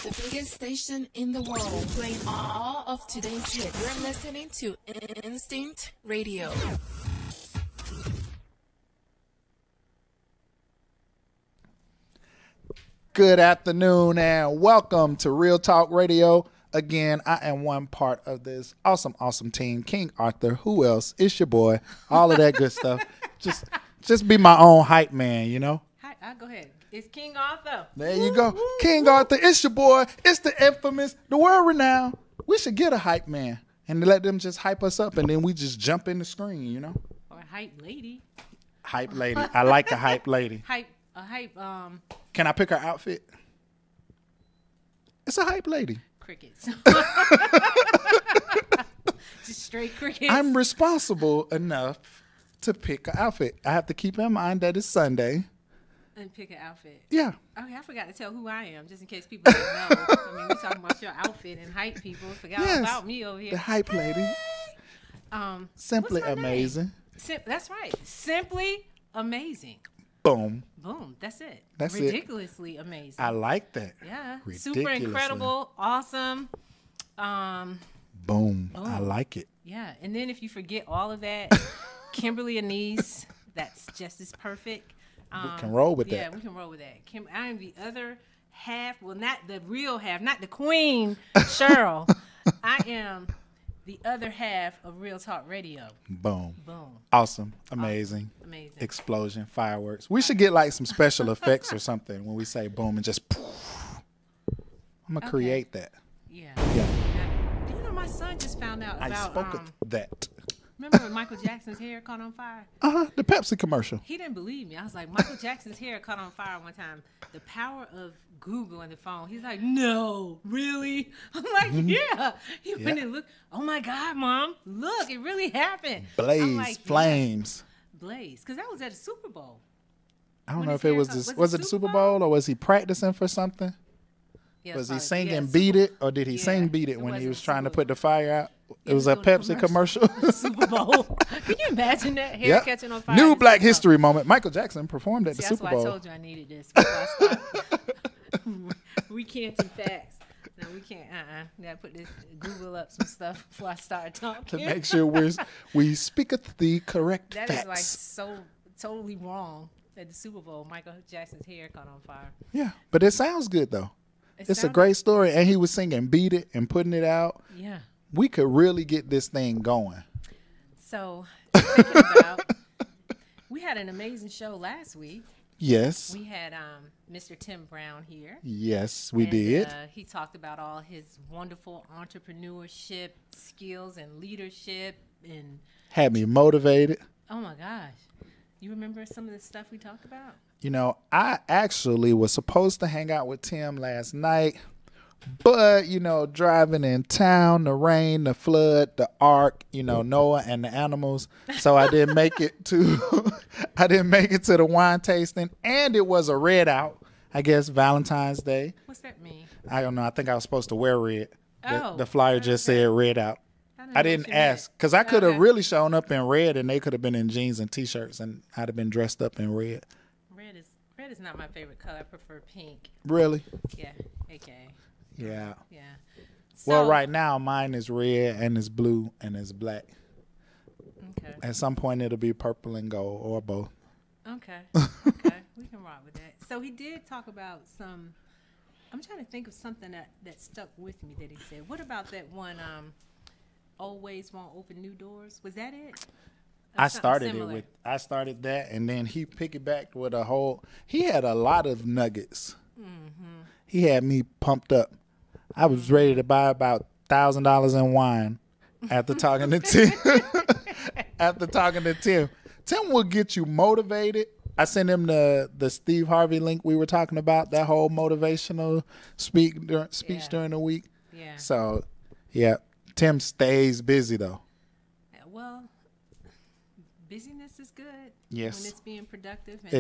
The biggest station in the world, playing all of today's hits. You're listening to Instinct Radio. Good afternoon and welcome to Real Talk Radio. Again, I am one part of this awesome team. King Arthur, who else? It's your boy. All of that good stuff. Just be my own hype man, you know? Hi, go ahead. It's King Arthur. There you go. King Arthur, it's your boy. It's the infamous, the world renowned. We should get a hype man and let them just hype us up and then we just jump in the screen, you know? Or a hype lady. Hype lady. I like a hype lady. Can I pick her outfit? It's a hype lady. Crickets. Just straight crickets. I'm responsible enough to pick an outfit. I have to keep in mind that it's Sunday. And pick an outfit. Yeah. Okay, I forgot to tell who I am, just in case people don't know. I mean, we're talking about your outfit and hype people. Forgot all about me over here. The hype lady. Simply amazing. That's right. Simply amazing. Boom. Boom. That's it. That's ridiculously amazing. I like that. Yeah. Super incredible. Awesome. Boom. I like it. Yeah. And then if you forget all of that, Kimberly Anise, that's just as perfect. We can roll with that. Yeah, we can roll with that. I am the other half. Well, not the real half, not the queen, Cheryl. I am the other half of Real Talk Radio. Boom. Boom. Awesome. Amazing. Awesome. Amazing. Explosion. Fireworks. We should get like some special effects or something when we say boom and just poof. I'm going to create that. Yeah. Yeah. Do you know my son just found out about... I spoke of that. Remember when Michael Jackson's hair caught on fire? The Pepsi commercial. He didn't believe me. I was like, Michael Jackson's hair caught on fire one time. The power of Google and the phone. He's like, no, really? I'm like, yeah. He went and looked. Oh, my God, Mom. Look, it really happened. Blaze, flames. Yeah. Blaze. Because that was at a Super Bowl. I don't know if it was it the Super Bowl or was he practicing for something? Yeah, was he singing Beat It or did he sing Beat It when he was trying to put the fire out? It was a Pepsi commercial. Super Bowl. Can you imagine that hair catching on fire? New Black History moment. Michael Jackson performed at the Super Bowl. That's why I told you I needed this. Before I start. We can't do facts. No, we can't. We gotta put this Google up some stuff before I start talking. To make sure we speak the correct facts. That is like so totally wrong. At the Super Bowl, Michael Jackson's hair caught on fire. Yeah, but it sounds good though. It's a great story, and he was singing "Beat It" and putting it out. Yeah, we could really get this thing going. So, thinking about, we had an amazing show last week. Yes, we had Mr. Tim Brown here. Yes, we did. He talked about all his wonderful entrepreneurship skills and leadership, and had me motivated. Oh my gosh. You remember some of the stuff we talked about? You know, I actually was supposed to hang out with Tim last night, but, you know, driving in town, the rain, the flood, the ark, you know, Noah and the animals. So I didn't make it to the wine tasting, and it was a red out, I guess, Valentine's Day. What's that mean? I don't know. I think I was supposed to wear red. The flyer just said red out. I didn't ask because I could have really shown up in red and they could have been in jeans and T-shirts and I'd have been dressed up in red. Red is not my favorite color. I prefer pink. Really? Yeah. Okay. Yeah. Yeah. So, well, right now mine is red and it's blue and it's black. Okay. At some point it'll be purple and gold or both. Okay. Okay. We can rock with that. So he did talk about some. I'm trying to think of something that stuck with me that he said. What about that one? Always won't open new doors. Was that it? I started that, and then he piggybacked with he had a lot of nuggets. Mm-hmm. He had me pumped up. I was ready to buy about $1,000 in wine after talking to Tim. Tim will get you motivated. I sent him the Steve Harvey link we were talking about, that whole motivational speech during the week. Yeah. So, yeah. Tim stays busy though. Well, busyness is good. Yes. When it's being productive and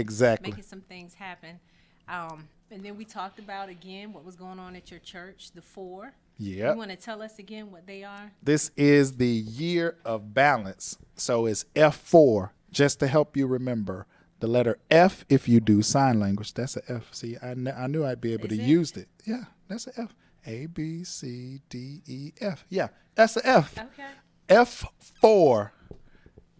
making some things happen. And then we talked about again what was going on at your church, the 4. Yeah. You want to tell us again what they are? This is the year of balance. So it's F4, just to help you remember. The letter F if you do sign language. That's an F. See, I knew I'd be able to use it. Yeah. That's a F. A, B, C, D, E, F. Yeah, that's a F. Okay. F4.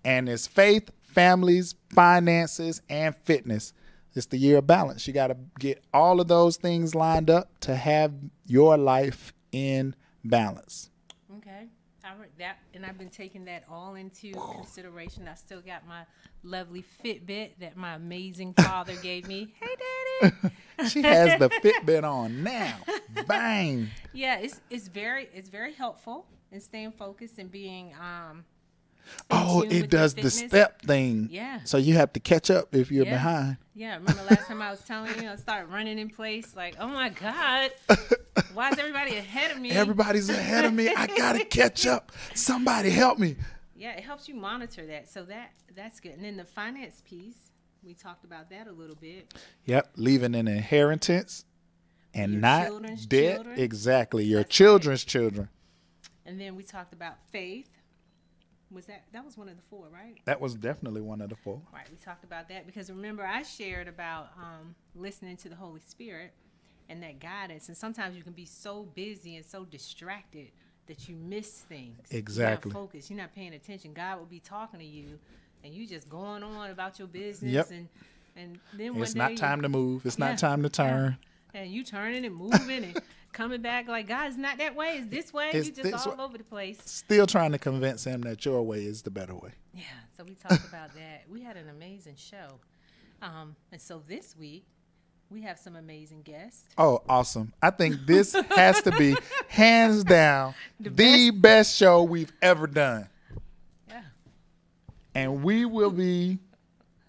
And it's faith, families, finances, and fitness. It's the year of balance. You got to get all of those things lined up to have your life in balance. Okay. I heard that, and I've been taking that all into consideration. I still got my lovely Fitbit that my amazing father gave me. Hey, Daddy. She has the Fitbit on now. Bang. Yeah, it's very helpful in staying focused and being Oh, tune it with does your the fitness. step thing. Yeah. So you have to catch up if you're Yeah. behind. Yeah, remember last time I was telling you I started running in place like, oh my God, why is everybody ahead of me? Everybody's ahead of me. I got to catch up. Somebody help me. Yeah, it helps you monitor that. So that's good. And then the finance piece, we talked about that a little bit. Yep, leaving an inheritance and Your not children's debt. children. Exactly, your That's right. children's children. And then we talked about faith. That was one of the four, right? That was definitely one of the four. Right, we talked about that because remember I shared about listening to the Holy Spirit and that guidance. And sometimes you can be so busy and so distracted that you miss things. Exactly. You're not focused. You're not paying attention. God will be talking to you, and you just going on about your business. Yep. And then one It's day not time to move. It's Yeah. not time to turn. and you turning and moving and coming back like, God, it's not that way. It's this way. It's You just this all way. over the place. Still trying to convince him that your way is the better way. Yeah, so we talked about that. We had an amazing show. And so this week, we have some amazing guests. Oh, awesome. I think this has to be, hands down, The the best show we've ever done. Yeah. And we will be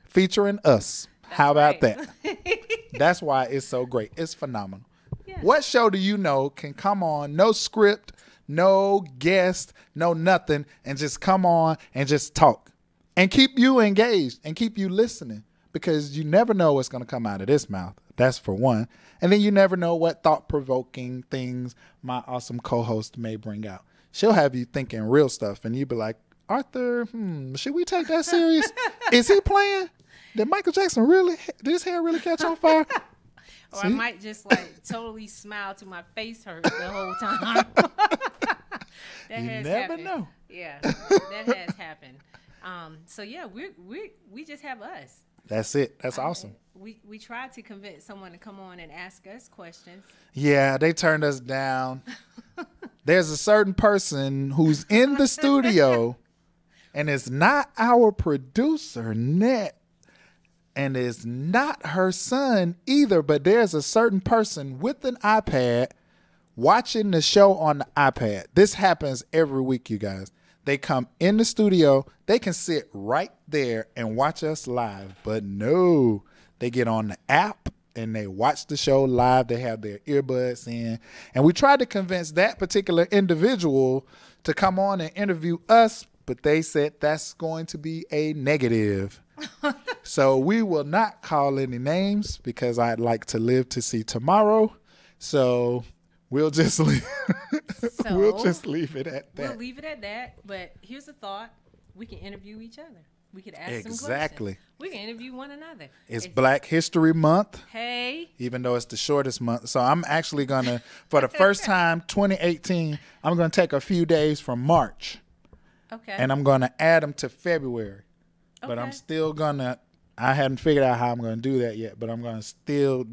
featuring us. How about right. that? That's why it's so great. It's phenomenal. Yeah. What show do you know can come on, no script, no guest, no nothing, and just come on and just talk and keep you engaged and keep you listening, because you never know what's going to come out of this mouth. That's for one. And then you never know what thought-provoking things my awesome co-host may bring out. She'll have you thinking real stuff, and you'll be like, Arthur, should we take that serious? Is he playing? Did Michael Jackson did his hair really catch on fire? Or I might just like totally smile till my face hurts the whole time. That You has never happened. know. Yeah, that has happened. So yeah, we just have us. That's it. That's awesome. We tried to convince someone to come on and ask us questions. Yeah, they turned us down. There's a certain person who's in the studio, and it's not our producer, Net, and it's not her son either, but there's a certain person with an iPad watching the show on the iPad. This happens every week, you guys. They come in the studio, they can sit right there and watch us live, but no, they get on the app and they watch the show live. They have their earbuds in. And we tried to convince that particular individual to come on and interview us, but they said that's going to be a negative. So we will not call any names because I'd like to live to see tomorrow. So we'll just leave, we'll just leave it at that. We'll leave it at that. But here's a thought: we can interview each other. We could ask some Exactly. questions. We can interview one another. It's Black History Month, Hey, even though it's the shortest month. So I'm actually going to, for the first time, 2018, I'm going to take a few days from March okay. and I'm going to add them to February. But I'm Okay. still going to, I haven't figured out how I'm going to do that yet, but I'm going to still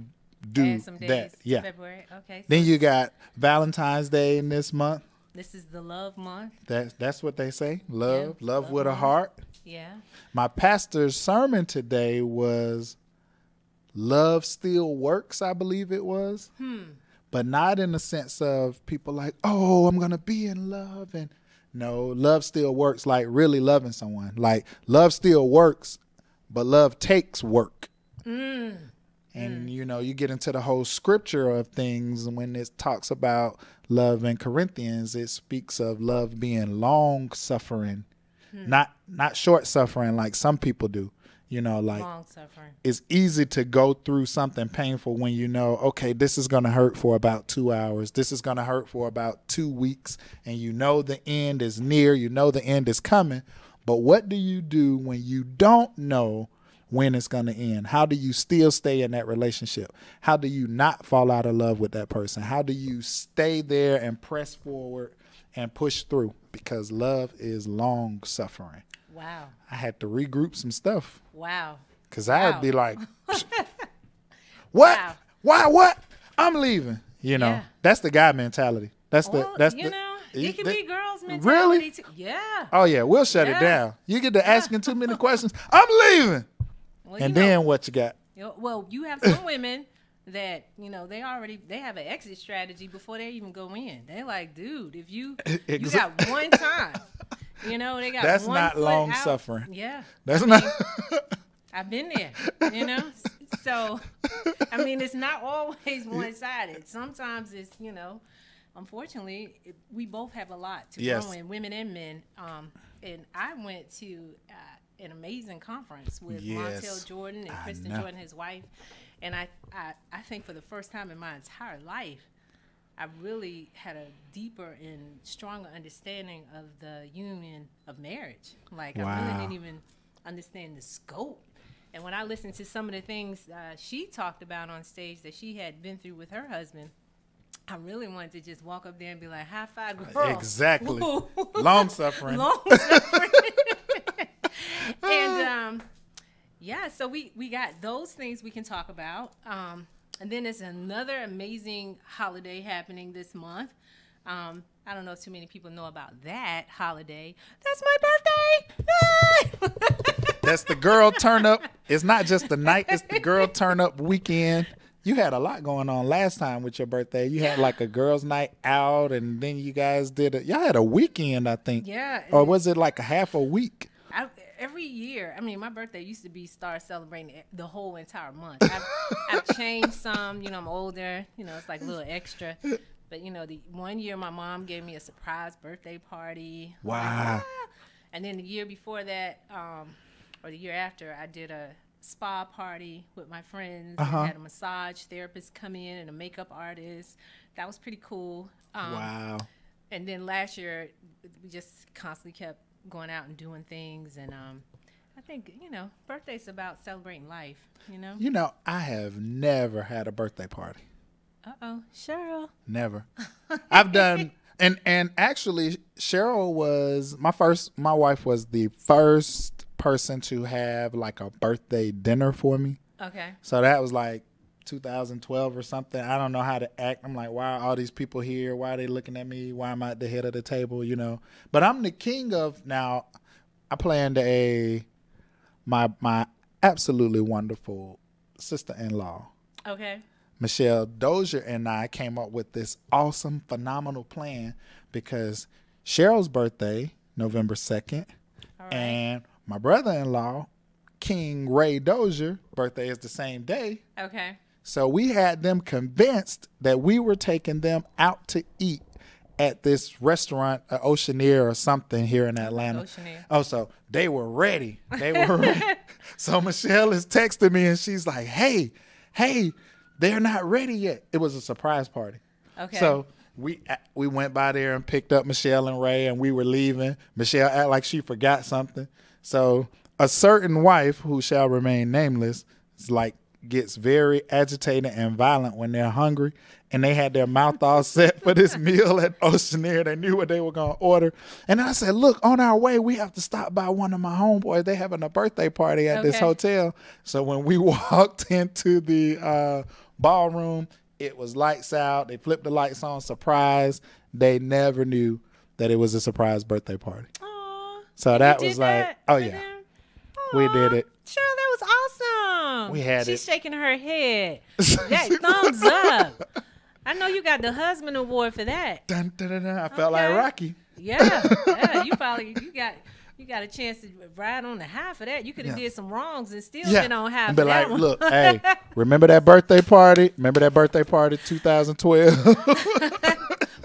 do Add some days that. to Yeah. February. Okay. So Then you got Valentine's Day in this month. this is the love month. That's what they say. Love, Yeah, love love with a month. heart. Yeah. My pastor's sermon today was love still works, I believe it was. But not in the sense of people like, oh, I'm going to be in love. And no, love still works, like really loving someone. Like love still works, but love takes work. And, you know, you get into the whole scripture of things. And when it talks about love in Corinthians, it speaks of love being long suffering, not short suffering like some people do. You know, like Long suffering. it's easy to go through something painful when you know, okay, this is going to hurt for about 2 hours. This is going to hurt for about 2 weeks. And you know the end is near. You know the end is coming. But what do you do when you don't know when it's going to end? How do you still stay in that relationship? How do you not fall out of love with that person? How do you stay there and press forward and push through? Because love is long suffering. Wow. I had to regroup some stuff. Wow. Because I'd be like, what? Wow. Why? What? I'm leaving. You know, Yeah. that's the guy mentality. That's Well, the, you know, it can be girls' mentality Really? too. Yeah. Oh yeah, we'll shut Yeah. it down. You get to asking too many questions. I'm leaving. Well, And you know, then what you got? well, you have some women that, you know, they have an exit strategy before they even go in. They're like, dude, if you got one time, you know, they got That's one not foot long out. suffering. Yeah. That's I not. mean, I've been there, you know. So, I mean, it's not always one-sided. Sometimes it's, you know, unfortunately, we both have a lot to Yes. grow in, women and men. And I went to an amazing conference with Yes. Montel Jordan and I Kristen know. Jordan, his wife. And I think for the first time in my entire life, I really had a deeper and stronger understanding of the union of marriage. Like, I Wow. really didn't even understand the scope. And when I listened to some of the things she talked about on stage that she had been through with her husband, I really wanted to just walk up there and be like, high five, girl. Exactly. Woo. Long suffering. Long suffering. And yeah, so we got those things we can talk about. And then there's another amazing holiday happening this month. I don't know if too many people know about that holiday. That's my birthday. That's the girl turn up. It's not just the night, it's the girl turn up weekend. You had a lot going on last time with your birthday. You had like a girls' night out, and then you guys y'all had a weekend, I think. Yeah. Or was it like a half a week? Every year, I mean, my birthday used to be start celebrating the whole entire month. I've changed some, you know, I'm older, you know, it's like a little extra. But, you know, the one year my mom gave me a surprise birthday party. Wow. And then the year before that, or the year after, I did a spa party with my friends. Uh-huh. I had a massage therapist come in and a makeup artist. That was pretty cool. Wow. And then last year, we just constantly kept going out and doing things. And I think, you know, birthday's about celebrating life, you know? You know, I have never had a birthday party. Uh-oh, Cheryl. Never. I've done, and actually Cheryl was my wife was the first person to have like a birthday dinner for me. Okay. So that was like 2012 or something. I don't know how to act. I'm like, why are all these people here? Why are they looking at me? Why am I at the head of the table? You know, but I'm the king of, now I planned my absolutely wonderful sister-in-law, Okay. Michelle Dozier, and I came up with this awesome, phenomenal plan because Cheryl's birthday, November 2nd, All right. and my brother-in-law, King Ray Dozier, birthday is the same day. Okay. So we had them convinced that we were taking them out to eat at this restaurant, Oceaneer or something here in Atlanta. Oceaneer. Oh, so they were ready. They were ready. So Michelle is texting me and she's like, hey, they're not ready yet. It was a surprise party. Okay. So we went by there and picked up Michelle and Ray, and we were leaving. Michelle acted like she forgot something. So a certain wife, who shall remain nameless, is like, gets very agitated and violent when they're hungry, and they had their mouth all set for this meal at Oceaneer. They knew what they were going to order. And I said, look, on our way, we have to stop by one of my homeboys. They're having a birthday party at this Okay. hotel. So when we walked into the ballroom, it was lights out. They flipped the lights on, surprise. They never knew that it was a surprise birthday party. Aw, So you that did was like, that oh for yeah, them? we Aw, did it. Cheryl, that was awesome. We had She's it. shaking her head. That thumbs up. I know you got the husband award for that. Dun, dun, dun, dun. I felt like Okay. Rocky. Yeah. You probably you got a chance to ride on the high for that. You could have Yeah. did some wrongs and still Yeah. been on high And for be that like, one. look, hey, remember that birthday party? Remember that birthday party 2012?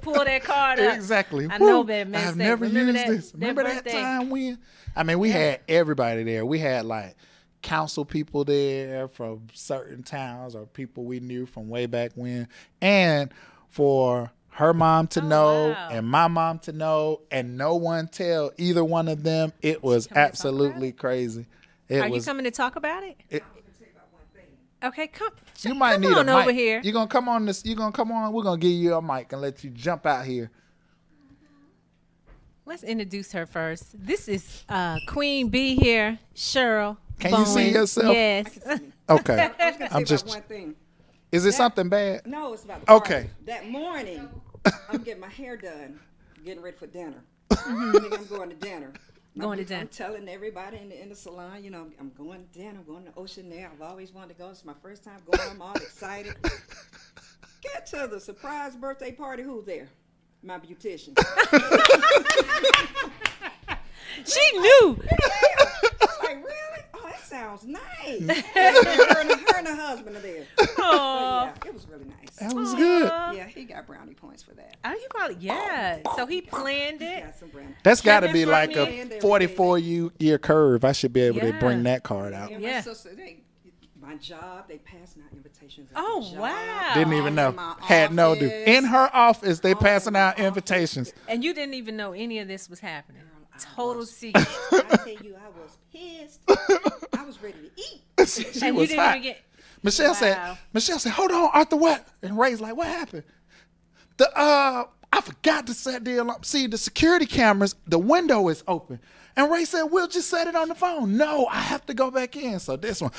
Pull that card up. Exactly. I know, Woo. that man. I've Say, never remember used that, this. Remember that birthday? time when? I mean, we had everybody there. We had like council people there from certain towns or people we knew from way back when. And for her mom to know wow. and my mom to know and no one tell either one of them, it was Can we talk about absolutely crazy. It Are you was. coming to talk about it? Okay, come. You might come need on a mic. over here. You gonna come on this? You gonna come on? We're gonna give you a mic and let you jump out here. Let's introduce her first. This is Queen B here, Cheryl. Can you see Bowens. yourself? Yes. Okay. I was gonna say I'm just. about one thing. Is it something bad? No, it's about the Okay. party. That morning, I'm getting my hair done, getting ready for dinner. I think I'm going to dinner. Going to dinner. I'm telling everybody in the salon, you know, I'm going to dinner. I'm going to Ocean Air. I've always wanted to go. It's my first time going. I'm all excited. Get to the surprise birthday party. Who's there? My beautician. She knew. Like, really? Oh, that sounds nice. her and her husband are there. Aw. But yeah, it was really nice. That was good. Yeah, he got brownie points for that. Oh, you probably So he planned He it. got some brownie. That's got to Kevin be from like me. a 44-year curve. I should be able to Yeah. bring that card out. And Yeah. my sister, my job, they passing out invitations. At Oh, the job. wow. Didn't even In know. my Had no do. office. In her office, they passing my out office. invitations. And you didn't even know any of this was happening. I Total was secret. I tell you, I was pissed. I was ready to eat. She And you was didn't hot. even get. Michelle Wow. said, hold on, Arthur, what? And Ray's like, what happened? I forgot to set the alarm. See, the security cameras, the window is open. And Ray said, we'll just set it on the phone. No, I have to go back in. So this one,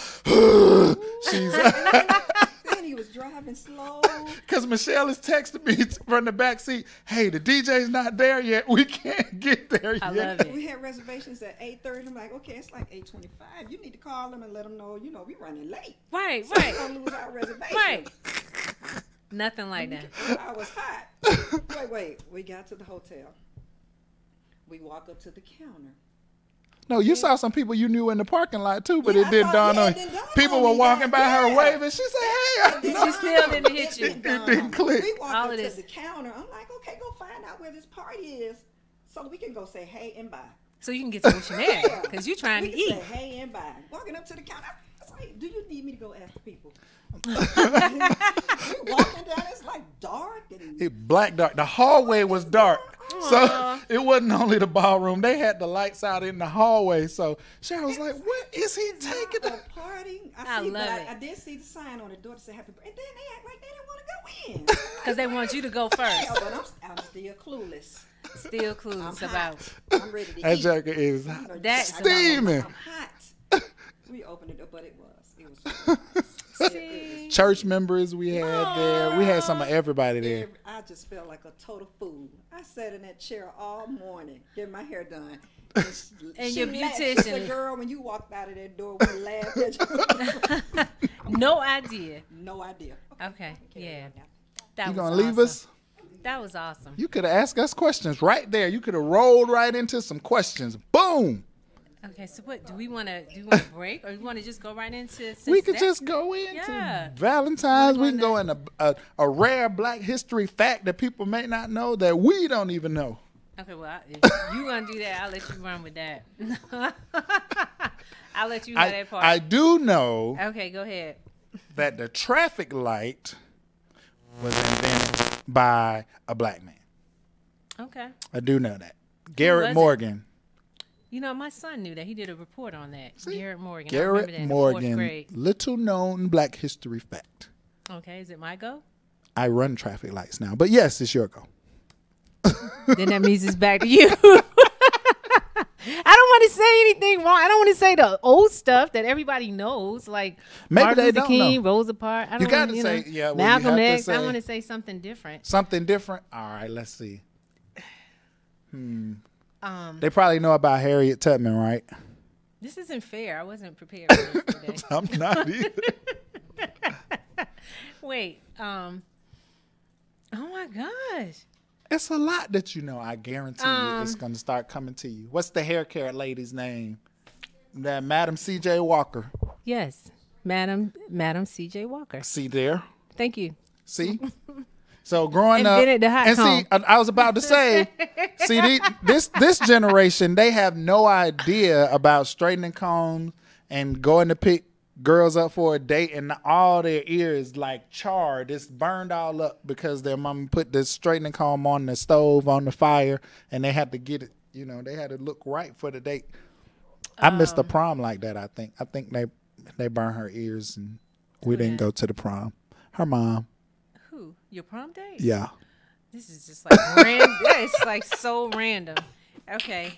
she's, Then he was driving slow. because Michelle is texting me from the back seat, hey, the DJ's not there yet. We can't get there I yet. love it. We had reservations at 8:30. I'm like, okay, it's like 8:25. You need to call them and let them know, you know, we running late. Right, We're right, gonna lose our reservation. right. Nothing like that. I was hot. Wait. We got to the hotel. We walk up to the counter. No, you saw some people you knew in the parking lot too, but Yeah, it didn't I dawn saw- yeah, on it didn't dawn people on were me walking that- by her yeah. waving. She said, hey, I Then know. She still didn't hit you. It didn't click. We walk All up of to this. the counter. I'm like, okay, go find out where this party is so we can go say hey and bye. So you can get to Oceanaire because you're trying We to can eat. say hey and bye. Walking up to the counter, I was like, do you need me to go ask people? we walking down, it's like dark. And It black dark. The hallway was dark. So it wasn't only the ballroom. They had the lights out in the hallway. So Cheryl was like, what is he taking? a party. I love it. I did see the sign on the door to say happy birthday. And then they act like they didn't want to go in. Because they want you to go Yeah, first. but I'm still clueless. Still clueless I'm about. hot. I'm ready to That eat. jacket is You know, That's steaming. I'm hot. We opened it up, but it was. See? Church members we had there. We had some of everybody there. I just felt like a total fool. I sat in that chair all morning, getting my hair done. And she your laughed. She beautician. said, girl, when you walked out of that door, we laughed at you. No idea. No idea. Okay, yeah. now. That You was gonna leave awesome. us? That was awesome. You could have asked us questions right there. You could have rolled right into some questions. Boom. Okay, so what do we want to do? Want to break, or we want to just go right into? Since We could that- just go into Yeah. Valentine's. We can go Wanna- into a rare Black history fact that people may not know that we don't even know. Okay, well, if you want to do that, I'll let you run with that. I'll let you have that part. I do know Okay, go ahead. that the traffic light was invented by a Black man. Okay. I do know that. Garrett was it? Morgan. You know, my son knew that. He did a report on that. Garrett Morgan. I Garrett remember that in the fourth Morgan, grade. little known Black history fact. Okay, is it my go? I run traffic lights now, but yes, it's your go. Then that means it's back to you. I don't want to say anything wrong. I don't want to say the old stuff that everybody knows, like Maybe Martin they Luther don't King, know. Rosa Parks. I don't You wanna, gotta say, yeah, well, you Malcolm have to X. I say- want to say something different. Something different? All right, let's see. Um, They probably know about Harriet Tubman, right? this isn't fair. I wasn't prepared for this today. I'm not either. Wait. Oh my gosh. It's a lot that you know. I guarantee you it's going to start coming to you. What's the hair care lady's name? That Madam C.J. Walker. Yes, Madam C.J. Walker. See there? Thank you. See? So growing up, Invented the hot and see, comb. I was about to say, see, this generation, they have no idea about straightening combs and going to pick girls up for a date, and all their ears like charred. It's burned all up because their mom put this straightening comb on the stove on the fire, and they had to get it. You know, they had to look right for the date. I missed the prom like that. I think they burned her ears and we didn't go to the prom. Her mom. Who? Your prom date? Yeah. This is just like random. It's like so random. Okay.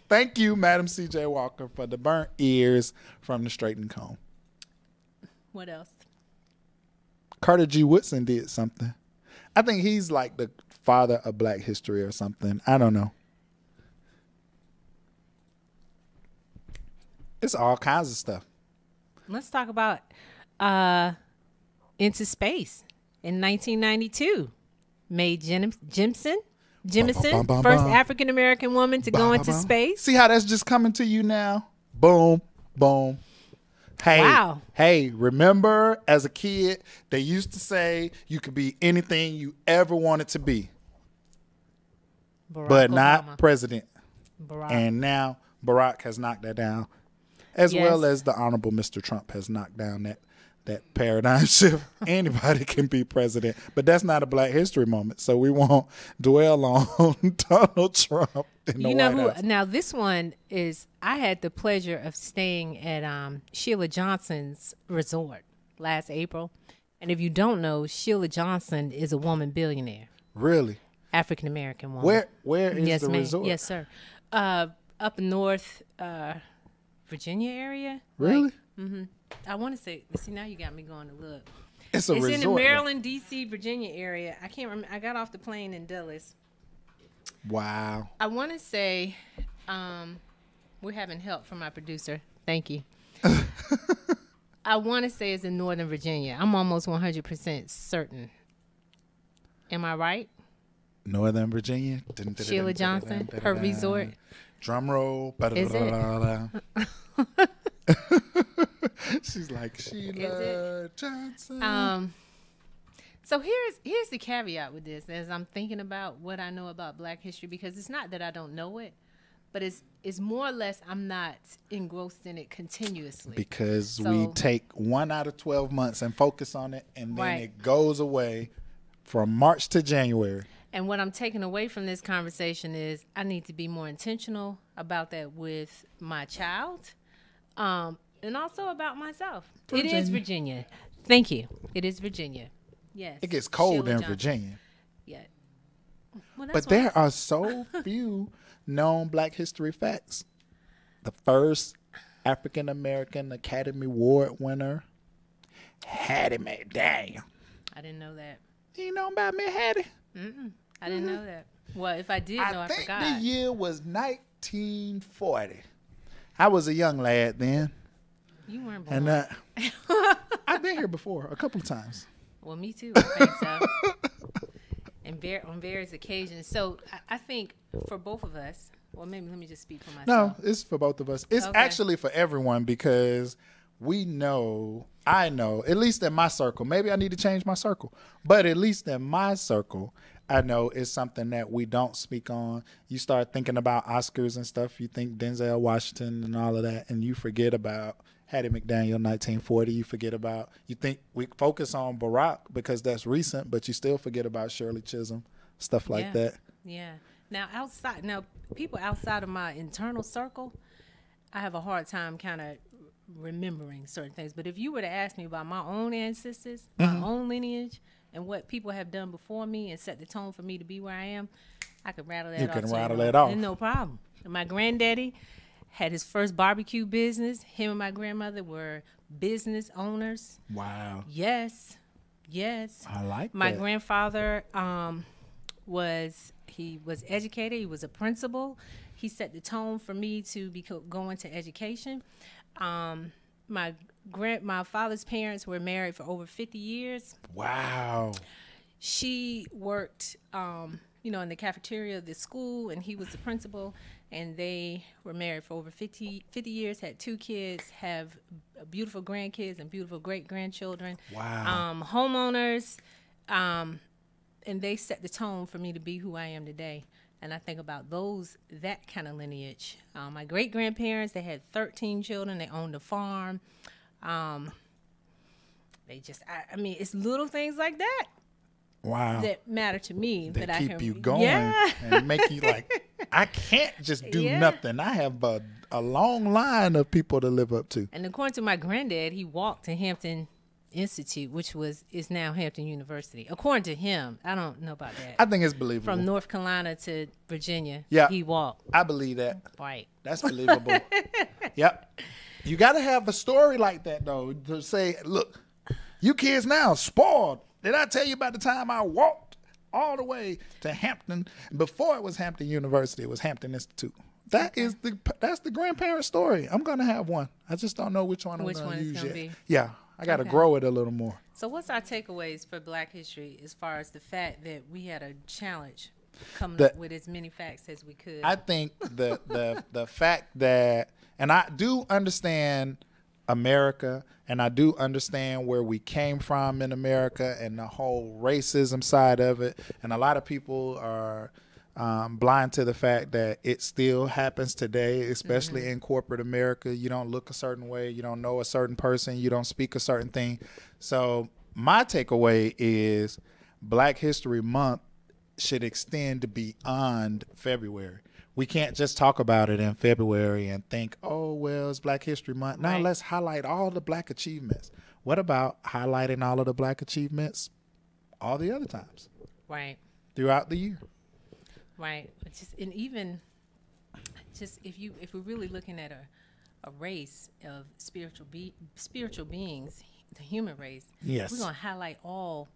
Thank you, Madam C.J. Walker, for the burnt ears from the straightened comb. What else? Carter G. Woodson did something. I think he's like the father of Black history or something. I don't know. It's all kinds of stuff. Let's talk about Into Space in 1992. Mae Jemison, first African American woman to go into space. See how that's just coming to you now? Boom, boom. Hey, wow. Hey, remember as a kid, they used to say you could be anything you ever wanted to be, but not president. Barack. And now Barack has knocked that down, as well as the Honorable Mr. Trump has knocked down that paradigm shift. Anybody can be president, but that's not a Black history moment. So we won't dwell on Donald Trump in the White House. Now this one is, I had the pleasure of staying at Sheila Johnson's resort last April. And if you don't know, Sheila Johnson is a woman billionaire. Really? African American woman. Where is the resort? Yes, sir. Up north Virginia area. Really? Mm-hmm. I want to say, see, now you got me going to look. It's resort, in the Maryland, D.C., Virginia area. I can't remember. I got off the plane in Dulles. Wow. I want to say, we're having help from my producer. Thank you. I want to say it's in Northern Virginia. I'm almost 100% certain. Am I right? Northern Virginia. Sheila Johnson, her resort. Drum roll. Is it? She's like Sheila Johnson. So here's the caveat with this, as I'm thinking about what I know about Black history, because it's not that I don't know it, but it's more or less I'm not engrossed in it continuously. Because we take 1 out of 12 months and focus on it, and then it goes away from March to January. And what I'm taking away from this conversation is I need to be more intentional about that with my child. And also about myself. Virginia. It is Virginia. Thank you. It is Virginia. Yes. It gets cold Sheila in Johnson. Virginia. Yeah. Well, But there are so few known Black history facts. The first African American Academy Award winner, Hattie McDaniel. I didn't know that. You know about me, Hattie? I didn't know that. Well, if I did know, I forgot. I think the year was 1940. I was a young lad then. You weren't born. And I've been here before a couple of times. Well, me too. I think so. And on various occasions. So I think for both of us, well, maybe let me just speak for myself. No, it's for both of us. It's actually for everyone, because I know, at least in my circle, maybe I need to change my circle, but at least in my circle, I know it's something that we don't speak on. You start thinking about Oscars and stuff, you think Denzel Washington and all of that, and you forget about Hattie McDaniel, 1940. You think we focus on Barack because that's recent, but you still forget about Shirley Chisholm, stuff like that. Yeah. Now people outside of my internal circle, I have a hard time kind of remembering certain things. But if you were to ask me about my own ancestors, my own lineage, and what people have done before me and set the tone for me to be where I am, I could rattle that off. You can rattle that off. No problem. And my granddaddy had his first barbecue business. Him and my grandmother were business owners. Wow. Yes. I like my that. grandfather was educated. He was a principal. He set the tone for me to go into education. My father's parents were married for over 50 years. Wow. She worked, in the cafeteria of the school, and he was the principal, and they were married for over 50 years, had 2 kids, have beautiful grandkids and beautiful great-grandchildren. Wow. Homeowners, and they set the tone for me to be who I am today. And I think about that kind of lineage. My great-grandparents, they had 13 children. They owned a farm. It's little things like that. Wow. That matter to me. That I keep can, you going yeah. and make you like, I can't just do Yeah. nothing. I have a long line of people to live up to. And according to my granddad, he walked to Hampton Institute, which is now Hampton University. According to him, I don't know about that. I think it's believable. From North Carolina to Virginia, Yeah. he walked. I believe that. Right. That's believable. Yep. You got to have a story like that, though, to say, look, you kids now spoiled. Did I tell you about the time I walked all the way to Hampton? Before it was Hampton University, it was Hampton Institute. That's the grandparent story. I'm going to have one. I just don't know which one I'm Which going one to it's use gonna yet. be. Yeah. I got to Okay. grow it a little more. So what's our takeaways for Black History as far as the fact that we had a challenge coming up with as many facts as we could? I think the fact that, and I do understand America, and I do understand where we came from in America and the whole racism side of it, and a lot of people are blind to the fact that it still happens today, especially in corporate America. You don't look a certain way, you don't know a certain person, you don't speak a certain thing. So my takeaway is Black History Month should extend beyond February. We can't just talk about it in February and think, oh, well, it's Black History Month. Now Right. let's highlight all the Black achievements. What about highlighting all of the Black achievements all the other times right. throughout the year? Right. And even if we're really looking at a race of spiritual beings, the human race, Yes. we're gonna highlight all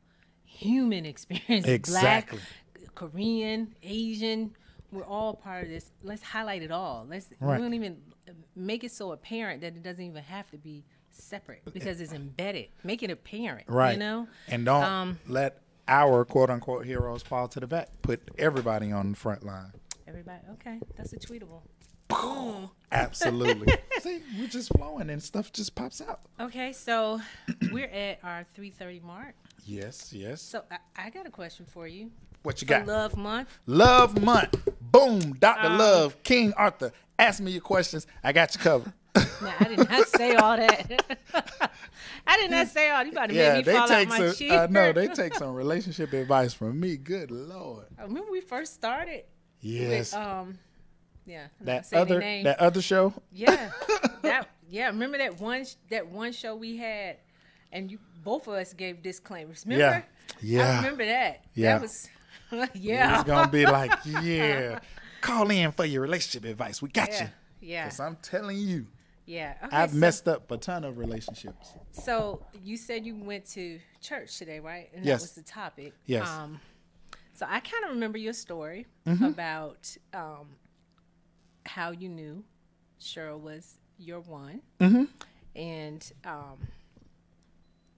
human experiences. Exactly. Black, Korean, Asian, we're all part of this. Let's highlight it all. Right. We don't even make it so apparent that it doesn't even have to be separate because it's embedded. Make it apparent. Right. You know? And don't let our quote unquote heroes fall to the back. Put everybody on the front line. Everybody, okay, that's a tweetable. Absolutely. See, we're just flowing and stuff just pops out. Okay, so we're at our 3:30 mark. Yes, yes. So I got a question for you. What you For got? Love Month. Love Month. Boom. Dr. Love, King Arthur. Ask me your questions. I got you covered. Now, I did not say all that. I did not say all. You about to make me fall out my chair. no, they take some relationship advice from me. Good Lord. Remember we first started Yes. with yeah, I'm not saying their name. that other show? Yeah, remember that one show we had, and you both of us gave disclaimers. Remember? Yeah. I remember that. Yeah. That was yeah. It's gonna be like, yeah. Call in for your relationship advice. We got you. Yeah. 'Cause I'm telling you, Yeah. Okay, I've messed up a ton of relationships. So you said you went to church today, right? And Yes. that was the topic. Yes. So I kind of remember your story Mm-hmm. about how you knew Cheryl was your one, Mm-hmm. and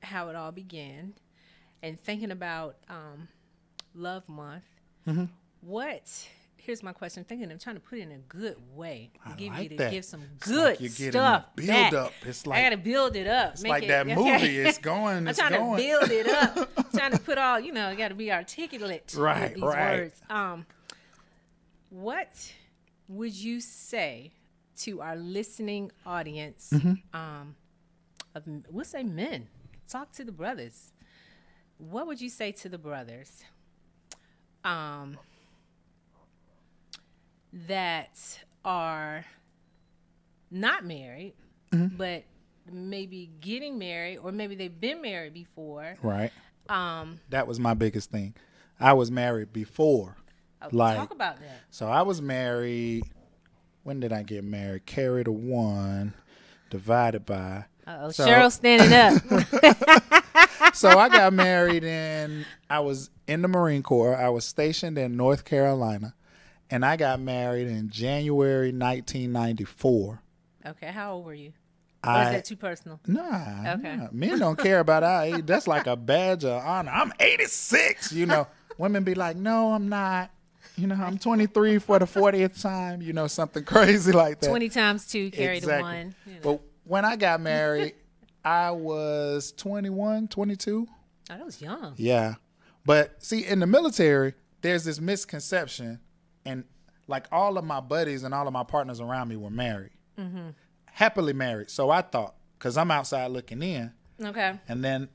how it all began, and thinking about Love Month. Mm-hmm. Here's my question. I'm trying to put it in a good way. I Give like you to that. give some It's good like you're getting stuff. the back. build up. It's I like gotta build it up. it's make like it, that movie. It's going. I'm It's trying going. to build it up. Trying to put all, you gotta be articulate Right, with these right. words. What would you say to our listening audience Mm-hmm. we'll say men? Talk to the brothers. What would you say to the brothers that are not married, Mm-hmm. but maybe getting married, or maybe they've been married before? Right. That was my biggest thing. I was married before. Talk about that. So I was married. When did I get married? Carry the one, divided by. So- Cheryl standing up. So I got married I was in the Marine Corps. I was stationed in North Carolina, and I got married in January 1994. Okay, how old were you? Or is I that too personal? Nah, Okay. nah. Men don't care about our age. That's like a badge of honor. I'm 86. Women be like, no, I'm not. I'm 23 for the 40th time. Something crazy like that. 20 times 2, carry the Exactly. 1. But when I got married, I was 21, 22. Oh, that was young. Yeah. But see, in the military, there's this misconception, and like all of my buddies and all of my partners around me were married, happily married. So I thought, because I'm outside looking in, Okay. and then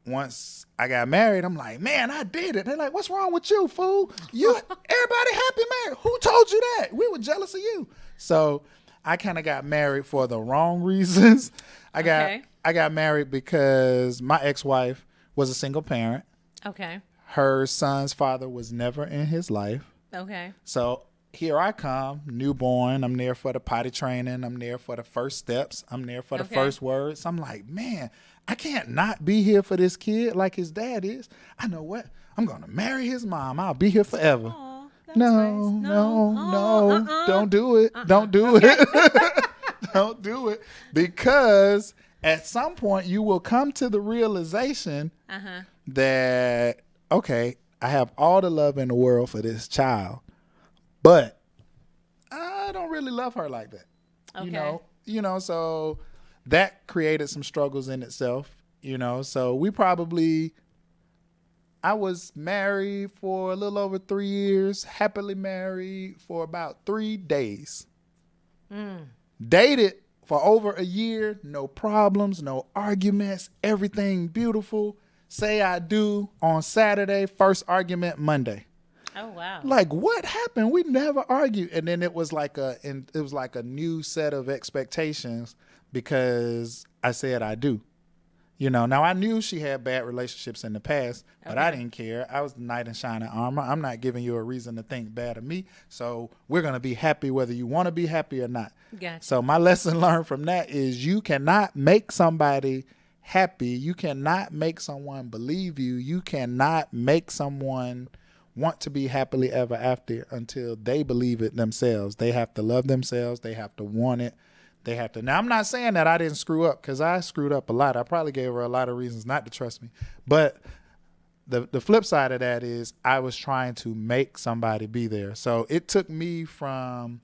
once I got married, I'm like, man, I did it. They're like, what's wrong with you, fool? Everybody happy married. Who told you that? We were jealous of you. So I kind of got married for the wrong reasons. I got married because my ex-wife was a single parent. Okay. Her son's father was never in his life. Okay. So here I come, newborn. I'm there for the potty training. I'm there for the first steps. I'm there for the first words. I'm like, man, I can't not be here for this kid like his dad is. I know what? I'm going to marry his mom. I'll be here forever. Aw, that's No, nice. no. Don't do it. Don't do it. Don't do it. Because at some point you will come to the realization that, okay, I have all the love in the world for this child, but I don't really love her like that. Okay. So that created some struggles in itself, so I was married for a little over 3 years, happily married for about 3 days. Dated for over a year, no problems, no arguments, everything beautiful. Say I do on Saturday, first argument Monday. Oh wow. Like, what happened? We never argued. And then it was like a new set of expectations because I said I do. Now I knew she had bad relationships in the past, but I didn't care. I was the knight in shining armor. I'm not giving you a reason to think bad of me. So we're going to be happy whether you want to be happy or not. Gotcha. So my lesson learned from that is you cannot make somebody happy. You cannot make someone believe you. You cannot make someone want to be happily ever after until they believe it themselves. They have to love themselves. They have to want it. They have to. Now, I'm not saying that I didn't screw up because I screwed up a lot. I probably gave her a lot of reasons not to trust me. But the flip side of that is I was trying to make somebody be there. So it took me from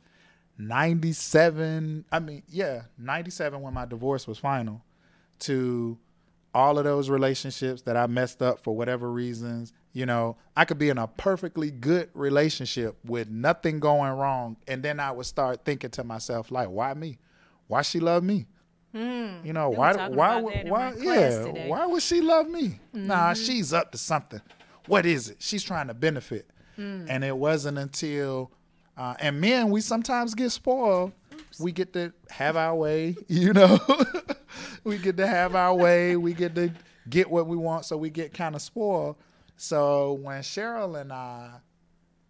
97 when my divorce was final, to all of those relationships that I messed up for whatever reasons. I could be in a perfectly good relationship with nothing going wrong, and then I would start thinking to myself, like, why me? Why she love me? Why would she love me? Nah, she's up to something. What is it? She's trying to benefit. And it wasn't until and men, we sometimes get spoiled. We get to have our way, we get to have our way. We get to get what we want, so we get kind of spoiled. So when Cheryl and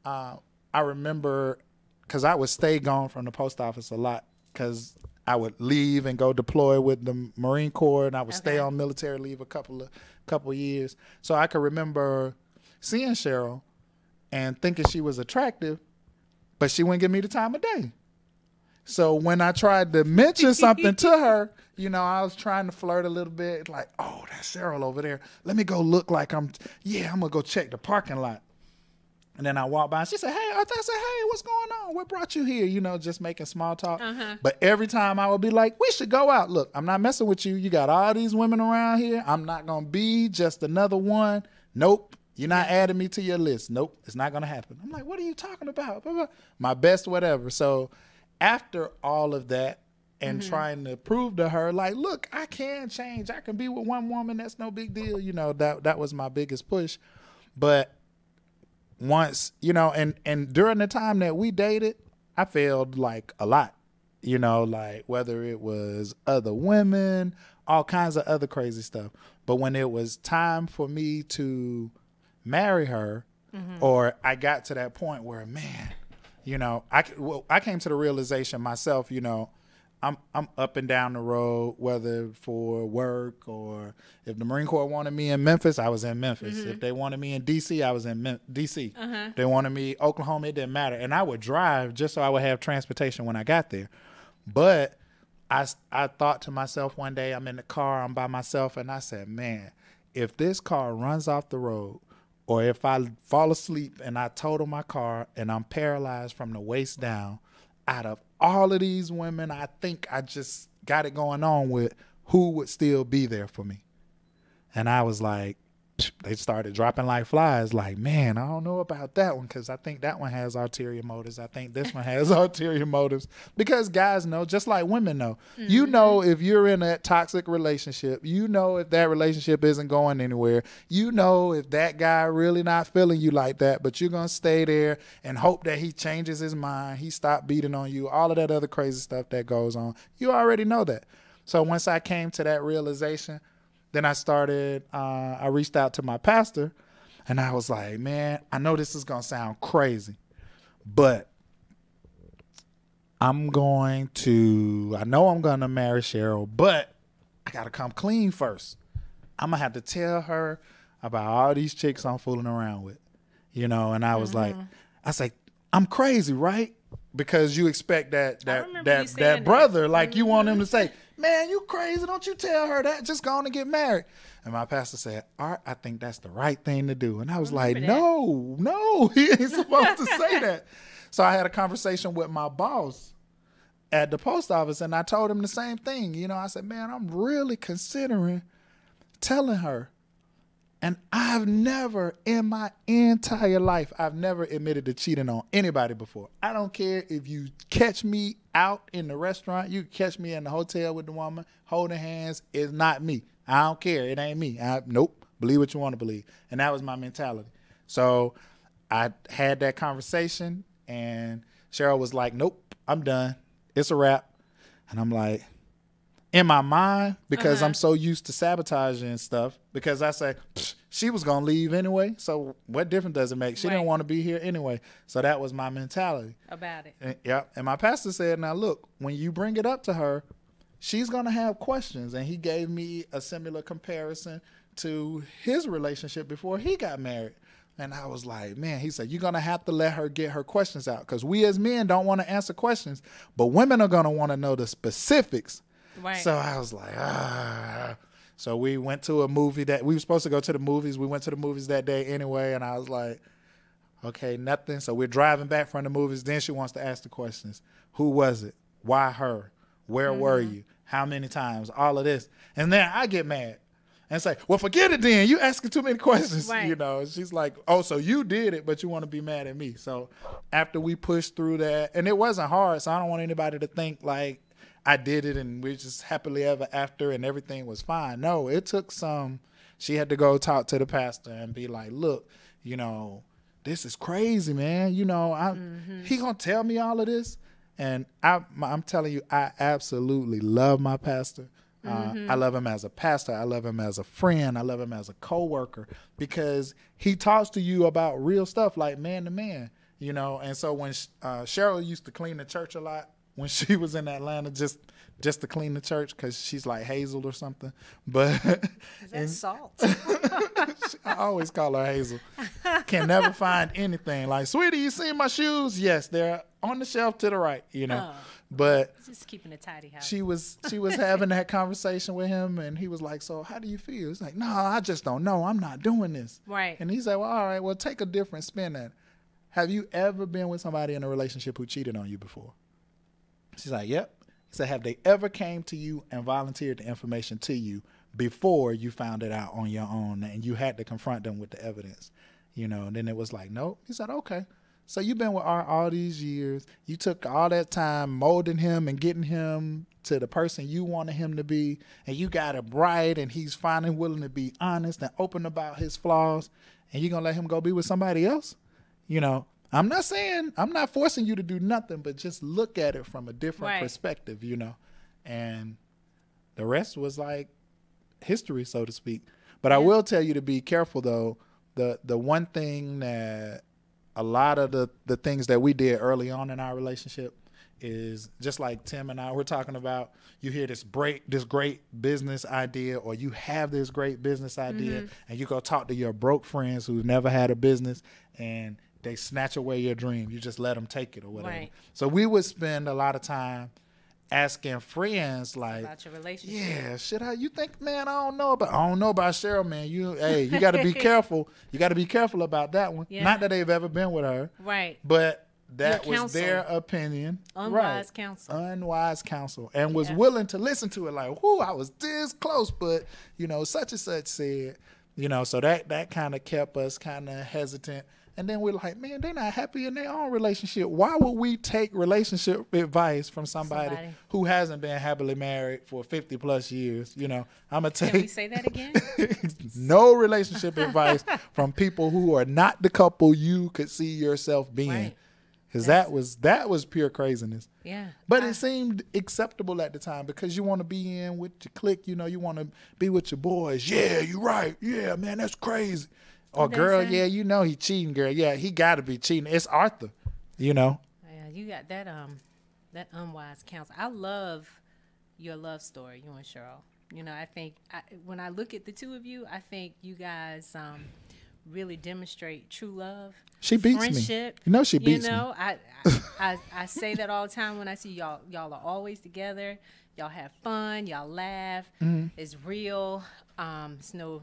I remember, because I would stay gone from the post office a lot because I would leave and go deploy with the Marine Corps, and I would stay on military leave a couple of years. So I could remember seeing Cheryl and thinking she was attractive, but she wouldn't give me the time of day. So when I tried to mention something to her, I was trying to flirt a little bit, like, oh, that's Cheryl over there. Let me go look like I'm going to go check the parking lot. And then I walked by and she said, I said, hey, what's going on? What brought you here? Just making small talk. But every time I would be like, we should go out. Look, I'm not messing with you. You got all these women around here. I'm not going to be just another one. Nope. You're not adding me to your list. Nope. It's not going to happen. I'm like, what are you talking about? Blah, blah. My best whatever. So after all of that and trying to prove to her, like, look, I can change. I can be with one woman. That's no big deal. That was my biggest push. But once, and during the time that we dated, I failed like a lot, like whether it was other women, all kinds of other crazy stuff. But when it was time for me to marry her, or I got to that point where, man, I came to the realization myself, I'm up and down the road, whether for work or if the Marine Corps wanted me in Memphis, I was in Memphis. If they wanted me in D.C., I was in D.C. If they wanted me Oklahoma, it didn't matter. And I would drive just so I would have transportation when I got there. But I thought to myself one day, I'm in the car, I'm by myself, and I said, man, if this car runs off the road, or if I fall asleep and I total my car and I'm paralyzed from the waist down, out of all of these women I think I just got it going on with, who would still be there for me? And I was like, they started dropping like flies. Like, man, I don't know about that one because I think that one has ulterior motives. I think this one has ulterior motives. Because guys know, just like women know. You know if you're in a toxic relationship. You know if that relationship isn't going anywhere. You know if that guy really not feeling you like that, but you're going to stay there and hope that he changes his mind. He stopped beating on you. All of that other crazy stuff that goes on. You already know that. So once I came to that realization, then I reached out to my pastor and I was like, man, I know this is going to sound crazy, but I know I'm going to marry Cheryl, but I got to come clean first. I'm going to have to tell her about all these chicks I'm fooling around with, and I was like, I say, I'm crazy, right? Because you expect that brother, like you want him to say, man, you crazy. Don't you tell her that. Just go on and get married. And my pastor said, Art, I think that's the right thing to do. And I was like, no, he ain't supposed to say that. So I had a conversation with my boss at the post office and I told him the same thing. I said, man, I'm really considering telling her. And I've never in my entire life, I've never admitted to cheating on anybody before. I don't care if you catch me out in the restaurant, you catch me in the hotel with the woman, holding hands, it's not me. I don't care. It ain't me. Nope. Believe what you want to believe. And that was my mentality. So I had that conversation and Cheryl was like, nope, I'm done. It's a wrap. And I'm like, in my mind, because I'm so used to sabotaging and stuff, because I say, she was going to leave anyway, so what difference does it make? She didn't want to be here anyway. So that was my mentality. About it. And my pastor said, now look, when you bring it up to her, she's going to have questions. And he gave me a similar comparison to his relationship before he got married. And I was like, man, he said, you're going to have to let her get her questions out, because we as men don't want to answer questions, but women are going to want to know the specifics. Right. So I was like, So we went to a movie that we were supposed to go to the movies. We went to the movies that day anyway. And I was like, okay, nothing. So we're driving back from the movies. Then she wants to ask the questions. Who was it? Why her? Where were you? How many times? All of this. And then I get mad and say, well, forget it then. You asking too many questions. Right. She's like, oh, so you did it, but you want to be mad at me. So after we pushed through that, and it wasn't hard, so I don't want anybody to think like I did it and we're just happily ever after and everything was fine. No, it took she had to go talk to the pastor and be like, look, this is crazy, man. He gonna tell me all of this. And I'm telling you, I absolutely love my pastor. I love him as a pastor. I love him as a friend. I love him as a coworker because he talks to you about real stuff like man to man, And so when Cheryl used to clean the church a lot, when she was in Atlanta, just to clean the church, because she's like Hazel or something. But is that salt? I always call her Hazel. Can never find anything. Like, sweetie, you seen my shoes? Yes, they're on the shelf to the right. But just keeping a tidy house. She was having that conversation with him, and he was like, "So how do you feel?" It's like, "No, I just don't know. I'm not doing this." Right. And he said, "Well, all right. Well, take a different spin at it. Have you ever been with somebody in a relationship who cheated on you before?" She's like, yep. He said, have they ever came to you and volunteered the information to you before you found it out on your own and you had to confront them with the evidence? And then it was like, nope. He said, okay. So you've been with Art all these years. You took all that time molding him and getting him to the person you wanted him to be, and you got him right, and he's finally willing to be honest and open about his flaws, and you're going to let him go be with somebody else? I'm not forcing you to do nothing, but just look at it from a different perspective, and the rest was like history, so to speak. But I will tell you to be careful, though. The one thing that a lot of the things that we did early on in our relationship is just like Tim and I were talking about. You hear this great business idea, or you have this great business idea, and you go talk to your broke friends who've never had a business, and they snatch away your dream. You just let them take it or whatever. Right. So we would spend a lot of time asking friends like, about your relationship. Yeah, you think, man, I don't know about Cheryl, man. You got to be careful. You got to be careful about that one. Yeah. Not that they've ever been with her. Right. But that was their opinion. Unwise counsel. Unwise counsel. And was willing to listen to it like, whoo, I was this close, but, such and such said, You know, so that kind of kept us kind of hesitant. And then we're like, man, they're not happy in their own relationship. Why would we take relationship advice from somebody who hasn't been happily married for 50 plus years? You know, I'm going to Can we take say that again? no relationship advice from people who are not the couple you could see yourself being. Right. Because that was pure craziness. Yeah. But it seemed acceptable at the time because you want to be in with your clique. You know, you want to be with your boys. Yeah, you're right. Yeah, man, that's crazy. Or girl, yeah, you know he cheating, girl. Yeah, he got to be cheating. It's Arthur, you know. Yeah, you got that unwise counsel. I love your love story, you and Cheryl. You know, I think when I look at the two of you, I think you guys really demonstrate true love. She beats friendship. me. You know she beats me. You know, I say that all the time when I see y'all. Y'all are always together. Y'all have fun. Y'all laugh. Mm-hmm. It's real. It's no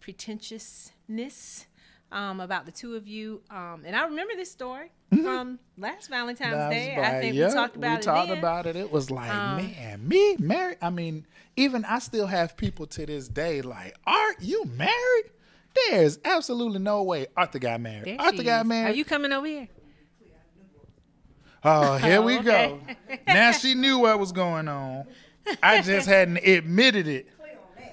pretentiousness about the two of you. And I remember this story from last Valentine's Day. I think we talked about it. We talked about it. It was like, man, me married. I mean, even I still have people to this day like, Art, you married? There's absolutely no way Arthur got married. There Arthur she got is. married. Are you coming over here? Oh, here we okay. go. Now she knew what was going on. I just hadn't admitted it.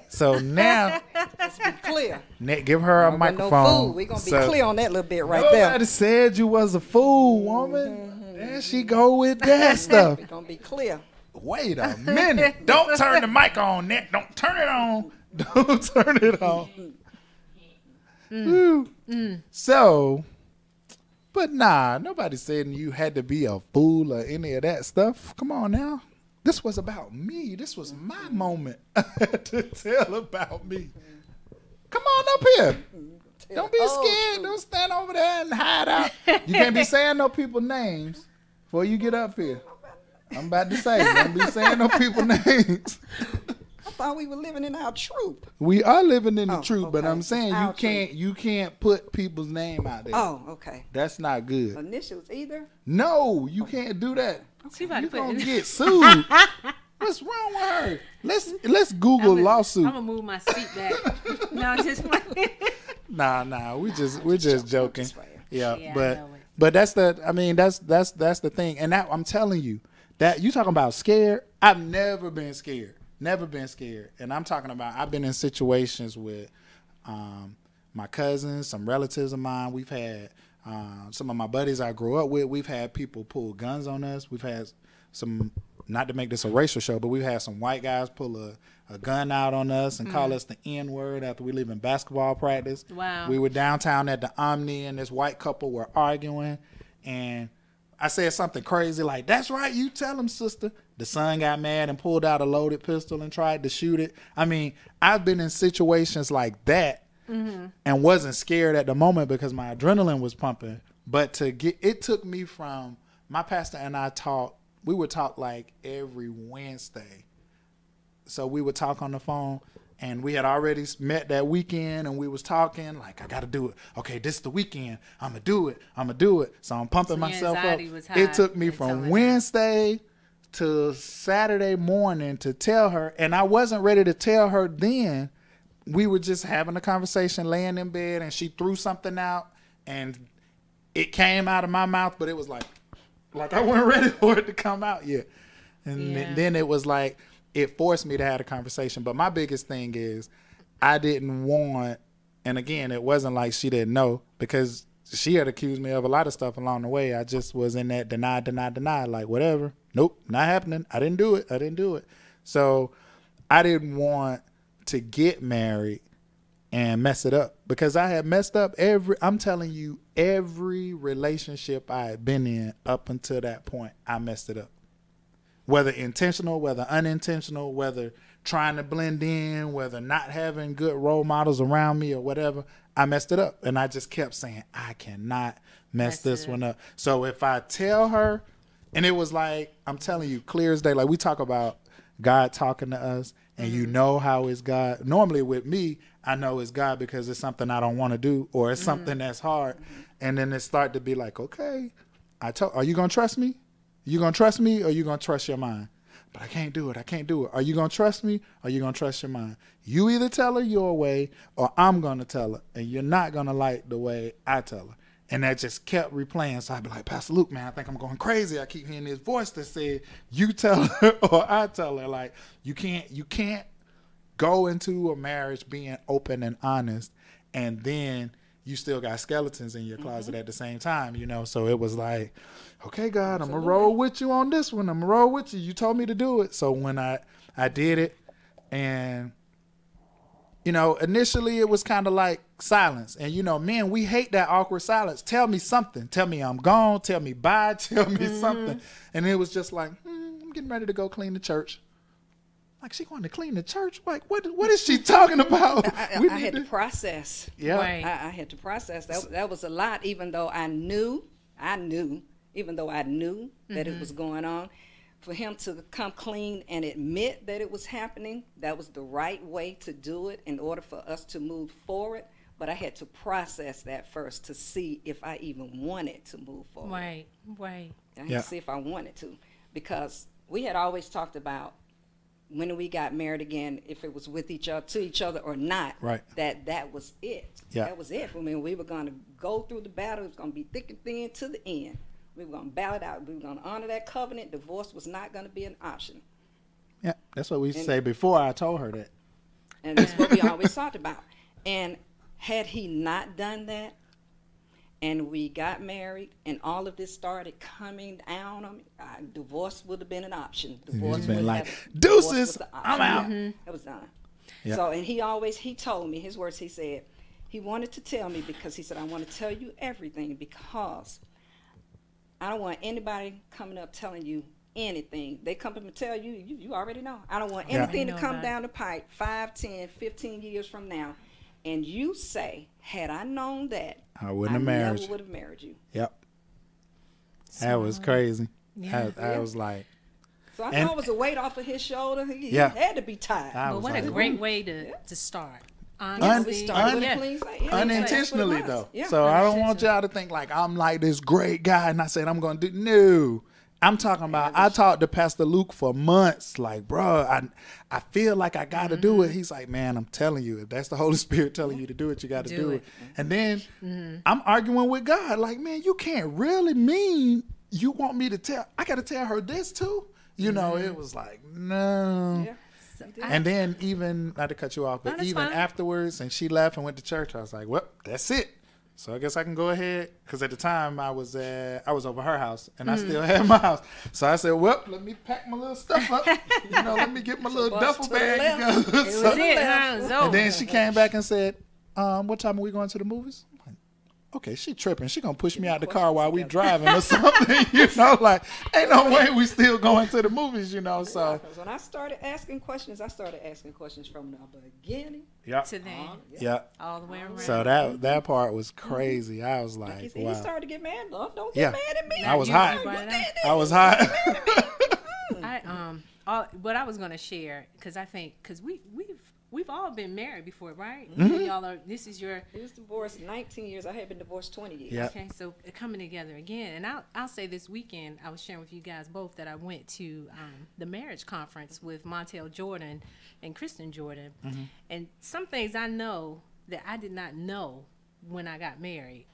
So now, Let's be clear. give her a microphone. No fool. We're going to be clear on that little bit right Nobody there. said you was a fool, woman. There she go with that stuff. We're going to be clear. Wait a minute. Don't turn the mic on, Nick. Don't turn it on. Don't turn it on. So, but nah, nobody said you had to be a fool or any of that stuff. Come on now. This was about me. This was my moment to tell about me. Come on up here. Don't be scared. Don't stand over there and hide out. You can't be saying no people's names before you get up here. I'm about to say, don't be saying no people's names. I thought we were living in our truth. We are living in the truth, but okay. I'm saying Our you can't put people's name out there. Oh, okay. That's not good. Initials either? No, you can't do that. She about to You're put gonna it- get sued. What's wrong with her? Let's Google lawsuit. I'm gonna move my seat back. No, just playing. Nah, we're just joking. Yeah, Yeah, I but know it. but that's the thing. And that I'm telling you, that you talking about scared. I've never been scared. Never been scared. And I'm talking about I've been in situations with my cousins, some relatives of mine. We've had some of my buddies I grew up with. We've had people pull guns on us. We've had some, not to make this a racial show, but we've had some white guys pull a gun out on us and call us the N-word after we leave in basketball practice. Wow. We were downtown at the Omni and this white couple were arguing, and I said something crazy like, "That's right, you tell him, sister." The son got mad and pulled out a loaded pistol and tried to shoot it. I mean, I've been in situations like that and wasn't scared at the moment because my adrenaline was pumping. But it took me from, my pastor and I we would talk like every Wednesday. So we would talk on the phone, and we had already met that weekend, and we was talking like, I got to do it. Okay, this is the weekend. I'm going to do it. So I'm pumping So your myself up. anxiety was high It took me and from telling her. Wednesday to Saturday morning to tell her, and I wasn't ready to tell her then. We were just having a conversation, laying in bed, and she threw something out, and it came out of my mouth, but it was like I wasn't ready for it to come out yet. And Yeah. then it was like, it forced me to have a conversation. But my biggest thing is I didn't want, and again, it wasn't like she didn't know, because she had accused me of a lot of stuff along the way. I just was in that deny, like whatever. Nope, not happening. I didn't do it. So I didn't want to get married and mess it up, because I had messed up I'm telling you, every relationship I had been in up until that point, I messed it up. Whether intentional, whether unintentional, whether trying to blend in, whether not having good role models around me or whatever, I messed it up. And I just kept saying, I cannot mess this one up. So if I tell her, and it was like, I'm telling you, clear as day, like we talk about God talking to us, and you know how it's God. Normally with me, I know it's God because it's something I don't want to do, or it's something that's hard. And then it start to be like, okay, are you going to trust me? You going to trust me, or you going to trust your mind? but I can't do it. I can't do it. Are you going to trust me or are you going to trust your mind? You either tell her your way or I'm going to tell her, and you're not going to like the way I tell her. And that just kept replaying. So I'd be like, Pastor Luke, man, I think I'm going crazy. I keep hearing this voice that said, you tell her or I tell her. Like, you can't go into a marriage being open and honest, and then you still got skeletons in your closet at the same time, you know? So it was like, okay, God, I'm going to roll with you on this one. I'm going to roll with you. You told me to do it. So when I did it, and you know, initially it was kind of like silence. And, you know, men, we hate that awkward silence. Tell me something. Tell me I'm gone. Tell me bye. Tell me something. And it was just like, I'm getting ready to go clean the church. Like, she going to clean the church? Like, what is she talking about? I had to process. Yeah. Right. I had to process. That was a lot, even though I knew, even though I knew that it was going on. For him to come clean and admit that it was happening, that was the right way to do it in order for us to move forward. But I had to process that first to see if I even wanted to move forward. Right. I had to see if I wanted to. Because we had always talked about when we got married again, if it was with each other, to each other or not, Right. that was it. Yeah. That was it. I mean, we were going to go through the battle. It was going to be thick and thin to the end. We were going to battle it out. We were going to honor that covenant. Divorce was not going to be an option. Yeah, that's what we used to say before I told her that. And that's what we always talked about. And had he not done that, and we got married, and all of this started coming down on me, divorce would have been an option. Divorce been would like, have- "Deuces, divorce was the I'm option. out." It was done. Yeah. So, and he told me, his words, he said, he wanted to tell me because he said, I want to tell you everything because I don't want anybody coming up telling you anything. They come up and tell you, you already know. I don't want Yeah. anything You to know come that. down the pipe 5, 10, 15 years from now. And you say, had I known that, I wouldn't have married never you. would have married you. Yep. That was crazy. Yeah. I was like, So I And- know it was a weight off of his shoulder. He Yeah. had to be tired. I But was what like, a great way to start. Yeah, Honestly. we started with Yeah. a clean slate. Yeah, unintentionally that's what it was. though. Yeah. So I don't want y'all to think like I'm like this great guy and I said I'm gonna do no. I'm talking about I talked to Pastor Luke for months, like, bro, I feel like I gotta do it. He's like, man, I'm telling you, if that's the Holy Spirit telling you to do it, you gotta do it. And then I'm arguing with God, like, man, you can't really mean you want me to I gotta tell her this too. You know, it was like, no. Yeah. And then even, not to cut you off, No, but that's even fine. afterwards, and she left and went to church, I was like, well, that's it. So I guess I can go ahead. Because at the time, I was over her house, and I still had my house. So I said, well, let me pack my little stuff up. You know, let me get my little bus duffel to the bag left. together. It So- was it, huh? It was over. and then she came back and said, what time are we going to the movies? I'm like, okay, she tripping. She going to push me out the car while we driving or something. You know, like, ain't no way we still going to the movies, you know. So, Because when I started asking questions from the beginning. yeah. To then, Yeah. all the way around. So that part was crazy. I was He like, said, wow. he started to get mad. Don't Yeah. get mad at me. I was You hot. brought it up. I was hot. What I was gonna share, because I think, because we've all been married before, right? Mm-hmm. Y'all are. This is your. He was divorced 19 years. I had been divorced 20 years. Yeah. Okay, so coming together again, and I'll say this weekend I was sharing with you guys both that I went to the marriage conference with Montel Jordan and Kristen Jordan, and some things I know that I did not know when I got married.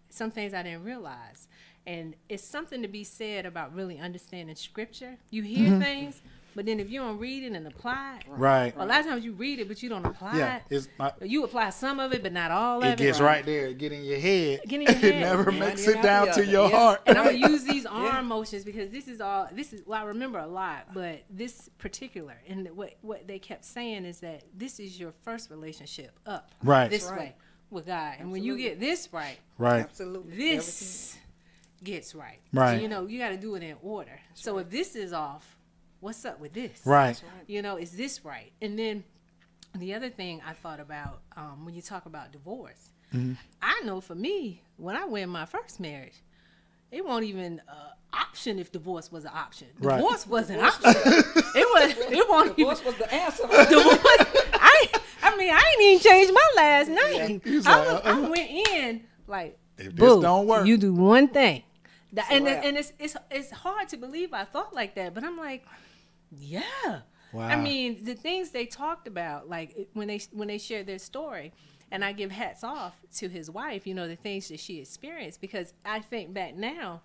Some things I didn't realize, and it's something to be said about really understanding Scripture. You hear things, but then if you don't read it and apply it, Right. a lot of times you read it but you don't apply Yeah. it. It's You apply some of it, but not all of it. it gets right there, get in your head. Get in your It head. never Yeah, makes you're it not down the to other. your Yeah. heart. And I'm gonna use these arm motions because this is well, I remember a lot, but this particular and what they kept saying is that this is your first relationship up Right. this Right. way with God, and when you get this right, Right. Absolutely. this gets right. Right. So, you know, you got to do it in order. So if this is off, what's up with this? Right. You know, is this right? And then the other thing I thought about when you talk about divorce, I know for me, when I went in my first marriage, it wasn't even an option if divorce was an option. Right. Divorce wasn't an option. It wasn't even Divorce was the answer. divorce. I mean, I ain't even changed my last name. He's I like, I went in like, If this boo, don't work. you do one thing. And it's hard to believe I thought like that, but I'm like, yeah. Wow. I mean, the things they talked about, like when they shared their story, and I give hats off to his wife, you know, the things that she experienced, because I think back now,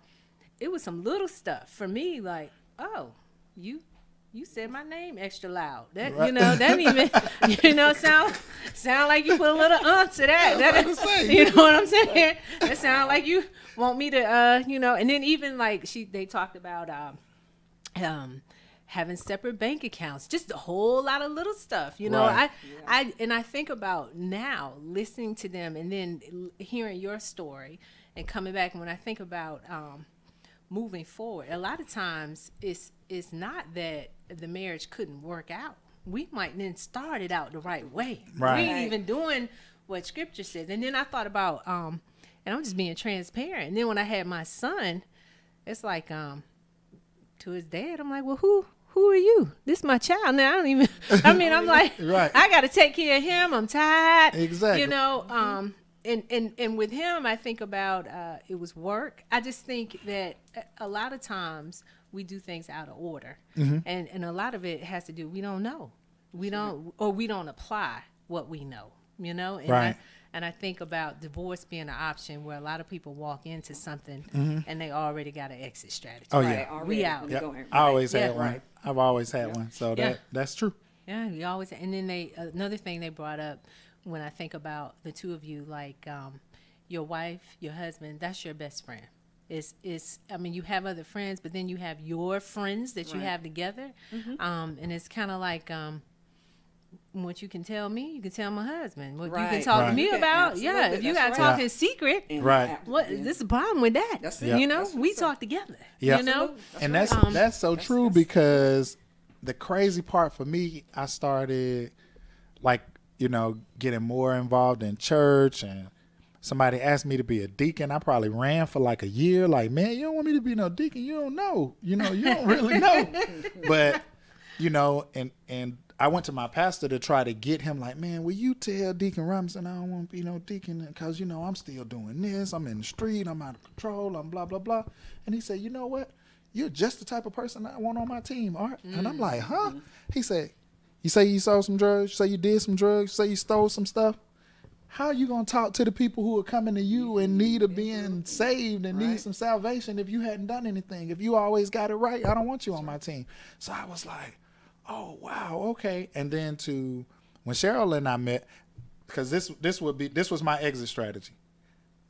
it was some little stuff for me, like, oh, you said my name extra loud. That Right. you know, that even sound like you put a little to that. You know what I'm saying? That sound like you want me to you know. And then even like they talked about having separate bank accounts, just a whole lot of little stuff, you know. Right. I think about now listening to them and then hearing your story and coming back, and when I think about moving forward, a lot of times it's not that the marriage couldn't work out. We might then start it out the right way. Right. We ain't even doing what scripture says. And then I thought about and I'm just being transparent, and then when I had my son, it's like to his dad, I'm like, well, who are you? This is my child. Now I don't even, I mean, I'm like, Right. I got to take care of him. I'm tired. Exactly. You know, and with him, I think about, it was work. I just think that a lot of times we do things out of order. Mm-hmm. And a lot of it has to do, we don't know. We don't apply what we know, you know? And Right. I think about divorce being an option where a lot of people walk into something and they already got an exit strategy. Oh, Right, yeah. already We out. when Yep. you go in. I always had Yeah. one. Right. I've always had one. So Yeah. that's true. Yeah, we always, and then another thing they brought up when I think about the two of you, like your wife, your husband, that's your best friend. I mean, you have other friends, but then you have your friends that you Right. have together. And it's kind of like, what you can tell me, you can tell my husband. What you can Right. talk Right. to me You can- about, yeah. absolutely, If you that's got to right. talk Yeah. in secret, And Right. what yeah. is this a problem with that? That's it. You know, That's we what's talk up. together. Yeah. You know, Absolutely. And right. that's so That's- true that's- because the crazy part for me, I started like, you know, getting more involved in church, and somebody asked me to be a deacon. I probably ran for like a year. Like, man, you don't want me to be no deacon. You don't know. You know, you don't really know. But, you know, and I went to my pastor to try to get him like, man, will you tell Deacon Robinson I don't want to be no deacon because, you know, I'm still doing this. I'm in the street. I'm out of control. I'm blah, blah, blah. And he said, you know what? You're just the type of person I want on my team, Art. And I'm like, huh? He said, you say you sold some drugs? You say you did some drugs? You say you stole some stuff? How are you going to talk to the people who are coming to you in need of being saved and need Right. some salvation if you hadn't done anything? If you always got it right, I don't want you on my team. So I was like, oh, wow, okay. And then when Cheryl and I met, because this was my exit strategy.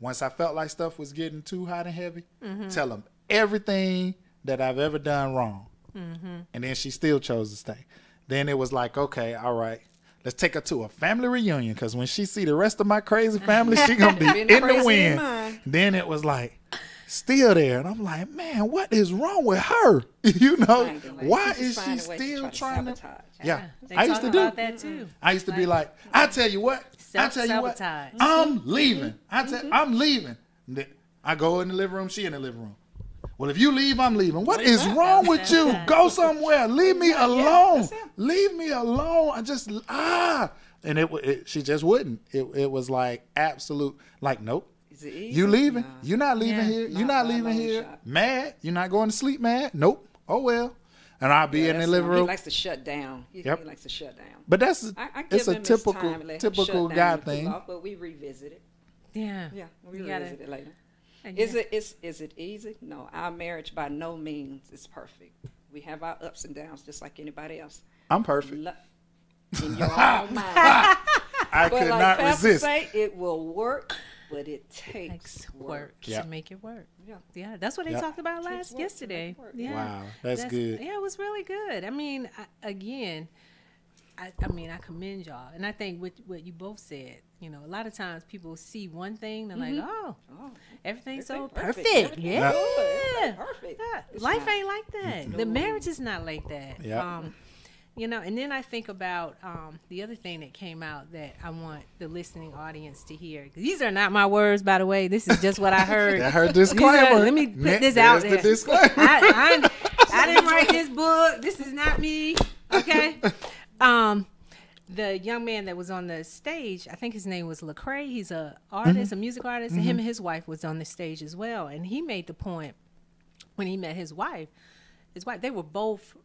Once I felt like stuff was getting too hot and heavy, tell them everything that I've ever done wrong. And then she still chose to stay. Then it was like, okay, all right, let's take her to a family reunion, because when she see the rest of my crazy family, she going to be in the crazy in wind. mine. Then it was like, still there. And I'm like, man, what is wrong with her? You know, Right, like, why she's is just she finding ways to still try to trying to? sabotage. Yeah, They I used talk to do. about that too. I used to be like, I tell you what, Self-sabotage. I'm leaving. I'm leaving. Then I go in the living room, she in the living room. Well, if you leave, I'm leaving. What is wrong with you? Self-sabotage. Go somewhere. Leave me alone. that's it. Leave me alone. I just and she just wouldn't. It was like absolute, like, nope. Is it easy? You leaving? Nah. You're not leaving Yeah. here. You're Not not by a leaving long here. shot. Mad? You're not going to sleep mad? Nope. Oh well. And I'll be Yeah, in the that's living him. room. He likes to shut down. He Yep. likes to shut down. But that's I it's give a him his typical time and let him shut guy down and cool thing. off, but we revisit it. Yeah. Yeah, we You gotta- revisit it later. And Is yeah. it easy? No, our marriage by no means is perfect. We have our ups and downs just like anybody else. I'm perfect. In your own mind. I But could like not Pastor resist. say, it will work, but it takes Takes work. work Yep. to make it work. Yeah. Yeah, that's what they Yep. talked about Takes work to yesterday. make it work. Yeah. Wow, that's good. Yeah, it was really good. I mean, again, I mean, I commend y'all, and I think what you both said. You know, a lot of times people see one thing, they're like, oh, Oh, everything's so everything perfect. perfect. Yeah. Good. Perfect. Yeah. It's Life not. ain't like that. The marriage is not like that. Yep. You know, and then I think about the other thing that came out that I want the listening audience to hear. These are not my words, by the way. This is just what I heard. That her These are- disclaimer. let me put this out There's there. the disclaimer. I didn't write this book. This is not me. Okay. The young man that was on the stage, I think his name was Lecrae. He's a artist, a music artist, and him and his wife was on the stage as well. And he made the point when he met his wife, they were both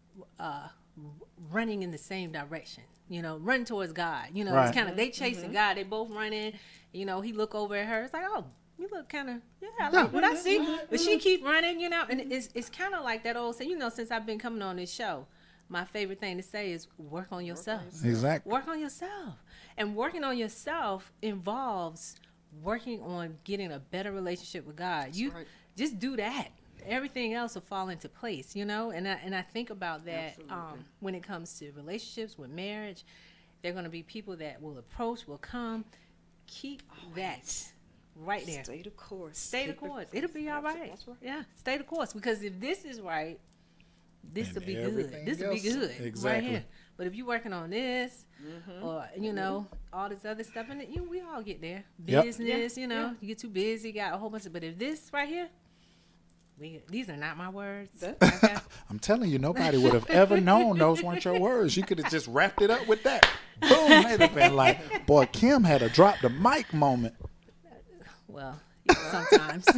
running in the same direction. You know, running towards God. You know, it's Right. kind of they chasing God. They both running. You know, he look over at her. It's like, oh, you look kind of I like what I see. But she keep running. You know, and it's kind of like that old saying. You know, since I've been coming on this show, my favorite thing to say is work on yourself. Exactly. Work on yourself. And working on yourself involves working on getting a better relationship with God. You right. just do that. Everything else will fall into place, you know? And I think about that when it comes to relationships, with marriage. There are going to be people that will approach, will come. Keep that right there. Stay the course. Stay the Keep it course. close. It'll be all right. That's right. Yeah, stay the course. Because if this is right, this And will be good. everything This will be else. good. Right Exactly. here. But if you're working on this, or you know, all this other stuff, and we all get there. Yep. Business, you know, you get too busy, got a whole bunch of. But if this right here, these are not my words. Okay? I'm telling you, nobody would have ever known those weren't your words. You could have just wrapped it up with that. Boom. They'd have been like, boy, Kim had a drop the mic moment. Well, sometimes A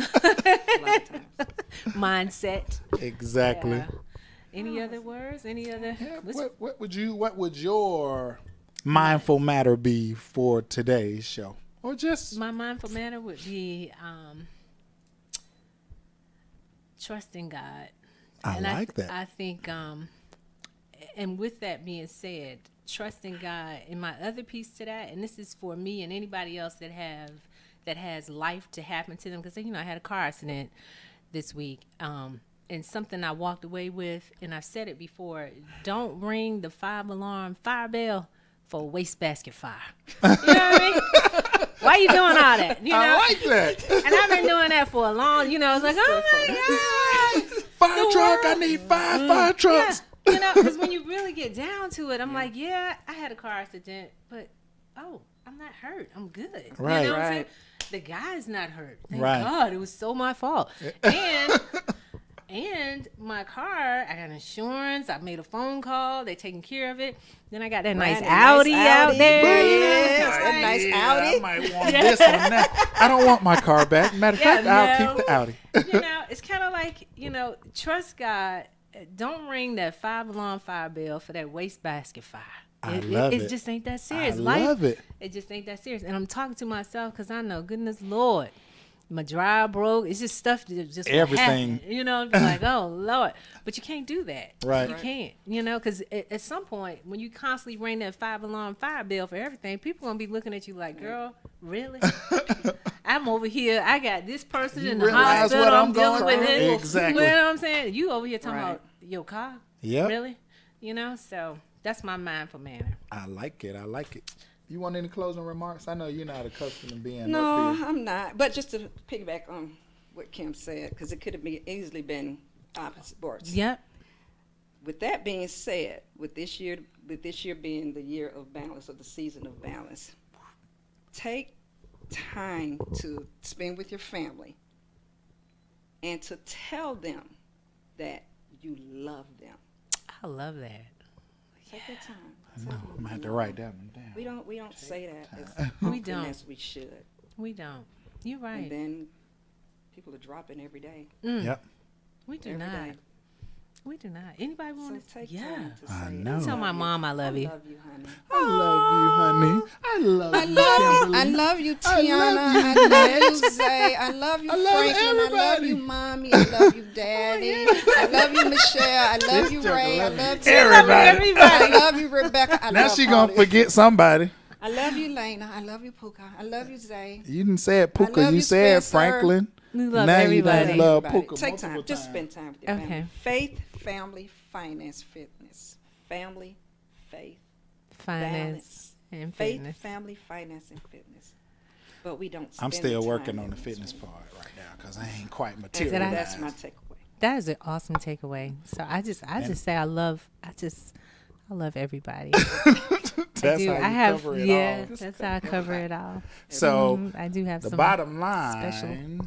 lot of times. mindset. Exactly. Yeah. Any other words? Any other? Yeah, what's- what would your mindful matter be for today's show? Or just My mindful manner would be trusting God. I And like that. I think, and with that being said, trusting God. And my other piece to that, and this is for me and anybody else that has life to happen to them, because you know I had a car accident this week, and something I walked away with, and I've said it before: don't ring the 5-alarm fire bell for a wastebasket fire. You know what I mean? Why you doing all that? You know? I like that. And I've been doing that for a long, you know, it's like, oh my God. Fire The truck, I world. need 5 fire trucks. Yeah, you know, because when you really get down to it, I'm like, yeah, I had a car accident, but, oh, I'm not hurt. I'm good. Right. You know what I'm saying? Right. The guy's not hurt. Thank Right. God. It was so my fault. And my car, I got insurance. I made a phone call. They taking care of it. Then I got that nice Right, a Audi nice out Audi. there. You know, Yeah. it's like, a nice Yeah, Audi. I might want this one now. I don't want my car back. Matter of fact, I'll no. keep the Audi. you know, it's kind of like, you know, trust God. Don't ring that 5-alarm fire bell for that wastebasket fire. I love it. It just ain't that serious. I Life, love it. It just ain't that serious. And I'm talking to myself because I know, goodness Lord, my drive broke. It's just stuff that just will Everything. happen, you know, like, oh Lord. But you can't do that. Right. You can't, you know, because at some point when you constantly ring that 5-alarm fire bell for everything, people going to be looking at you like, girl, really? I'm over here. I got this person You in the realize hospital. what I'm I'm dealing going with through? this. Exactly. You know what I'm saying? You over here talking Right. about your car? Yep. Really? You know, so that's my mindful manner. I like it. I like it. You want any closing remarks? I know you're not accustomed to being No, up here. I'm not. But just to piggyback on what Kim said, because it could have easily been opposite words. Yep. With that being said, with this year being the year of balance, or the season of balance, take time to spend with your family and to tell them that you love them. I love that. Take your time. No, I'm gonna have to write that one down. We don't say that as We often don't. as we should. We don't. You're And right. then people are dropping every day. Yep. We do Every not. day. We do not. Anybody So want to? take Yeah. time to say I it. know. Tell my mom I love you. I love you, honey. I love you, honey. I love I you, love you. Kimberly. I love you, I Tiana. love you, I love Nat. you, Zay. I love you, I love Franklin. I love everybody. you, Mommy. I love you, Daddy. I love you, Michelle. I love you, This Ray. I joker love love you, everybody. I love you, Rebecca. I Now love she all gonna of you. forget somebody. I love you, Lena. I love you, Puka. I love you, Zay. You didn't say it, I Puka. love You you, said Spencer. Franklin. We love Now everybody. you done love Everybody. Puka Take multiple time. Just times. spend time with your Okay. family. Faith, family, finance, fitness. Family, faith, Finance balance. and Faith, fitness. family, finance, and fitness. But we don't. I'm spend still the working time on the in fitness between. part right now because I ain't quite And materialized. that's my takeaway. That is an awesome takeaway. So I just say I love everybody. That's I do. how you I have cover it yeah. all. That's how I cover it all. So I do have the some bottom line, special-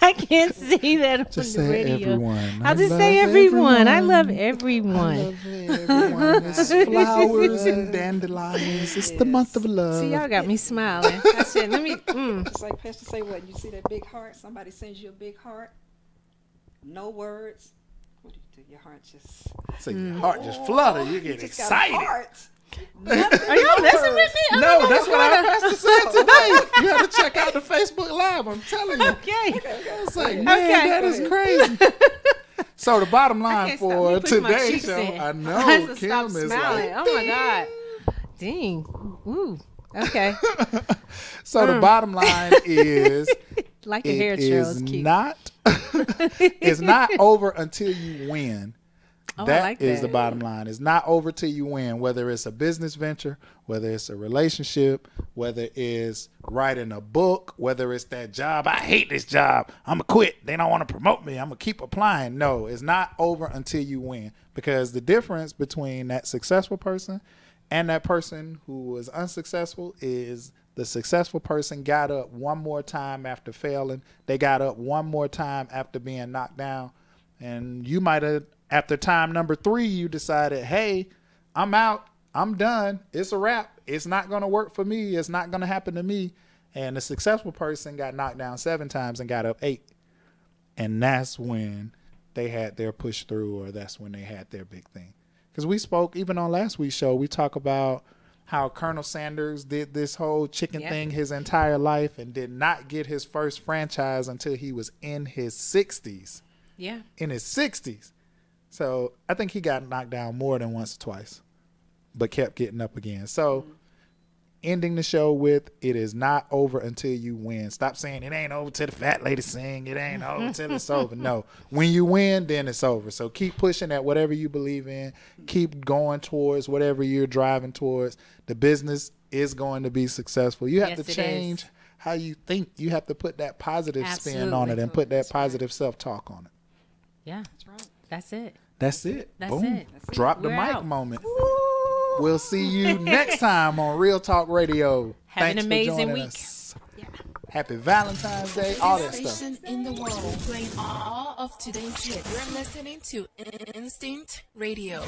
I can't say that on just the say radio. everyone. I'll just love say everyone. I love I everyone. love everyone. It's flowers and dandelions. It's the month of love. See, y'all got me smiling. I said, let me. Just like Pastor say, what you see that big heart? Somebody sends you a big heart. no words. What do you do? Your heart just. So your heart just flutter. You get just got excited. heart. Are y'all messing with me? No, that's what I was to say today. You have to check out the Facebook Live. I'm telling you. Okay. It's like, man, that is crazy. So the bottom line for today's show, I know I have to Kim stop is smiling. like, Oh my God. Dang. Ooh. Okay. so the bottom line is, Like your it hair trail is is cute. not, it's not over until you win. Oh, I That like is that. the bottom line. It's not over till you win, whether it's a business venture, whether it's a relationship, whether it's writing a book, whether it's that job. I hate this job. I'm going to quit. They don't want to promote me. I'm going to keep applying. No, it's not over until you win, because the difference between that successful person and that person who was unsuccessful is the successful person got up one more time after failing. They got up one more time after being knocked down. And you might have, after time number 3, you decided, hey, I'm out. I'm done. It's a wrap. It's not going to work for me. It's not going to happen to me. And the successful person got knocked down 7 times and got up 8. And that's when they had their push through, or that's when they had their big thing. Because we spoke, even on last week's show, we talk about how Colonel Sanders did this whole chicken thing his entire life and did not get his first franchise until he was in his 60s. Yeah. In his 60s. So I think he got knocked down more than once or twice, but kept getting up again. So ending the show with, it is not over until you win. Stop saying it ain't over till the fat lady sing. It ain't over till it's over. No. When you win, then it's over. So keep pushing at whatever you believe in. Keep going towards whatever you're driving towards. The business is going to be successful. You have Yes, to it change is. how you think. You have to put that positive spin on it Absolutely. and put that positive self-talk on it. Yeah. That's right. That's it. That's it. That's Boom. it. Drop the We're mic out. moment. We'll see you next time on Real Talk Radio. Have an Thanks amazing for joining week. us. Happy Valentine's Day, all that stuff. Station in the world playing all of today's hits. You're listening to Instinct Radio.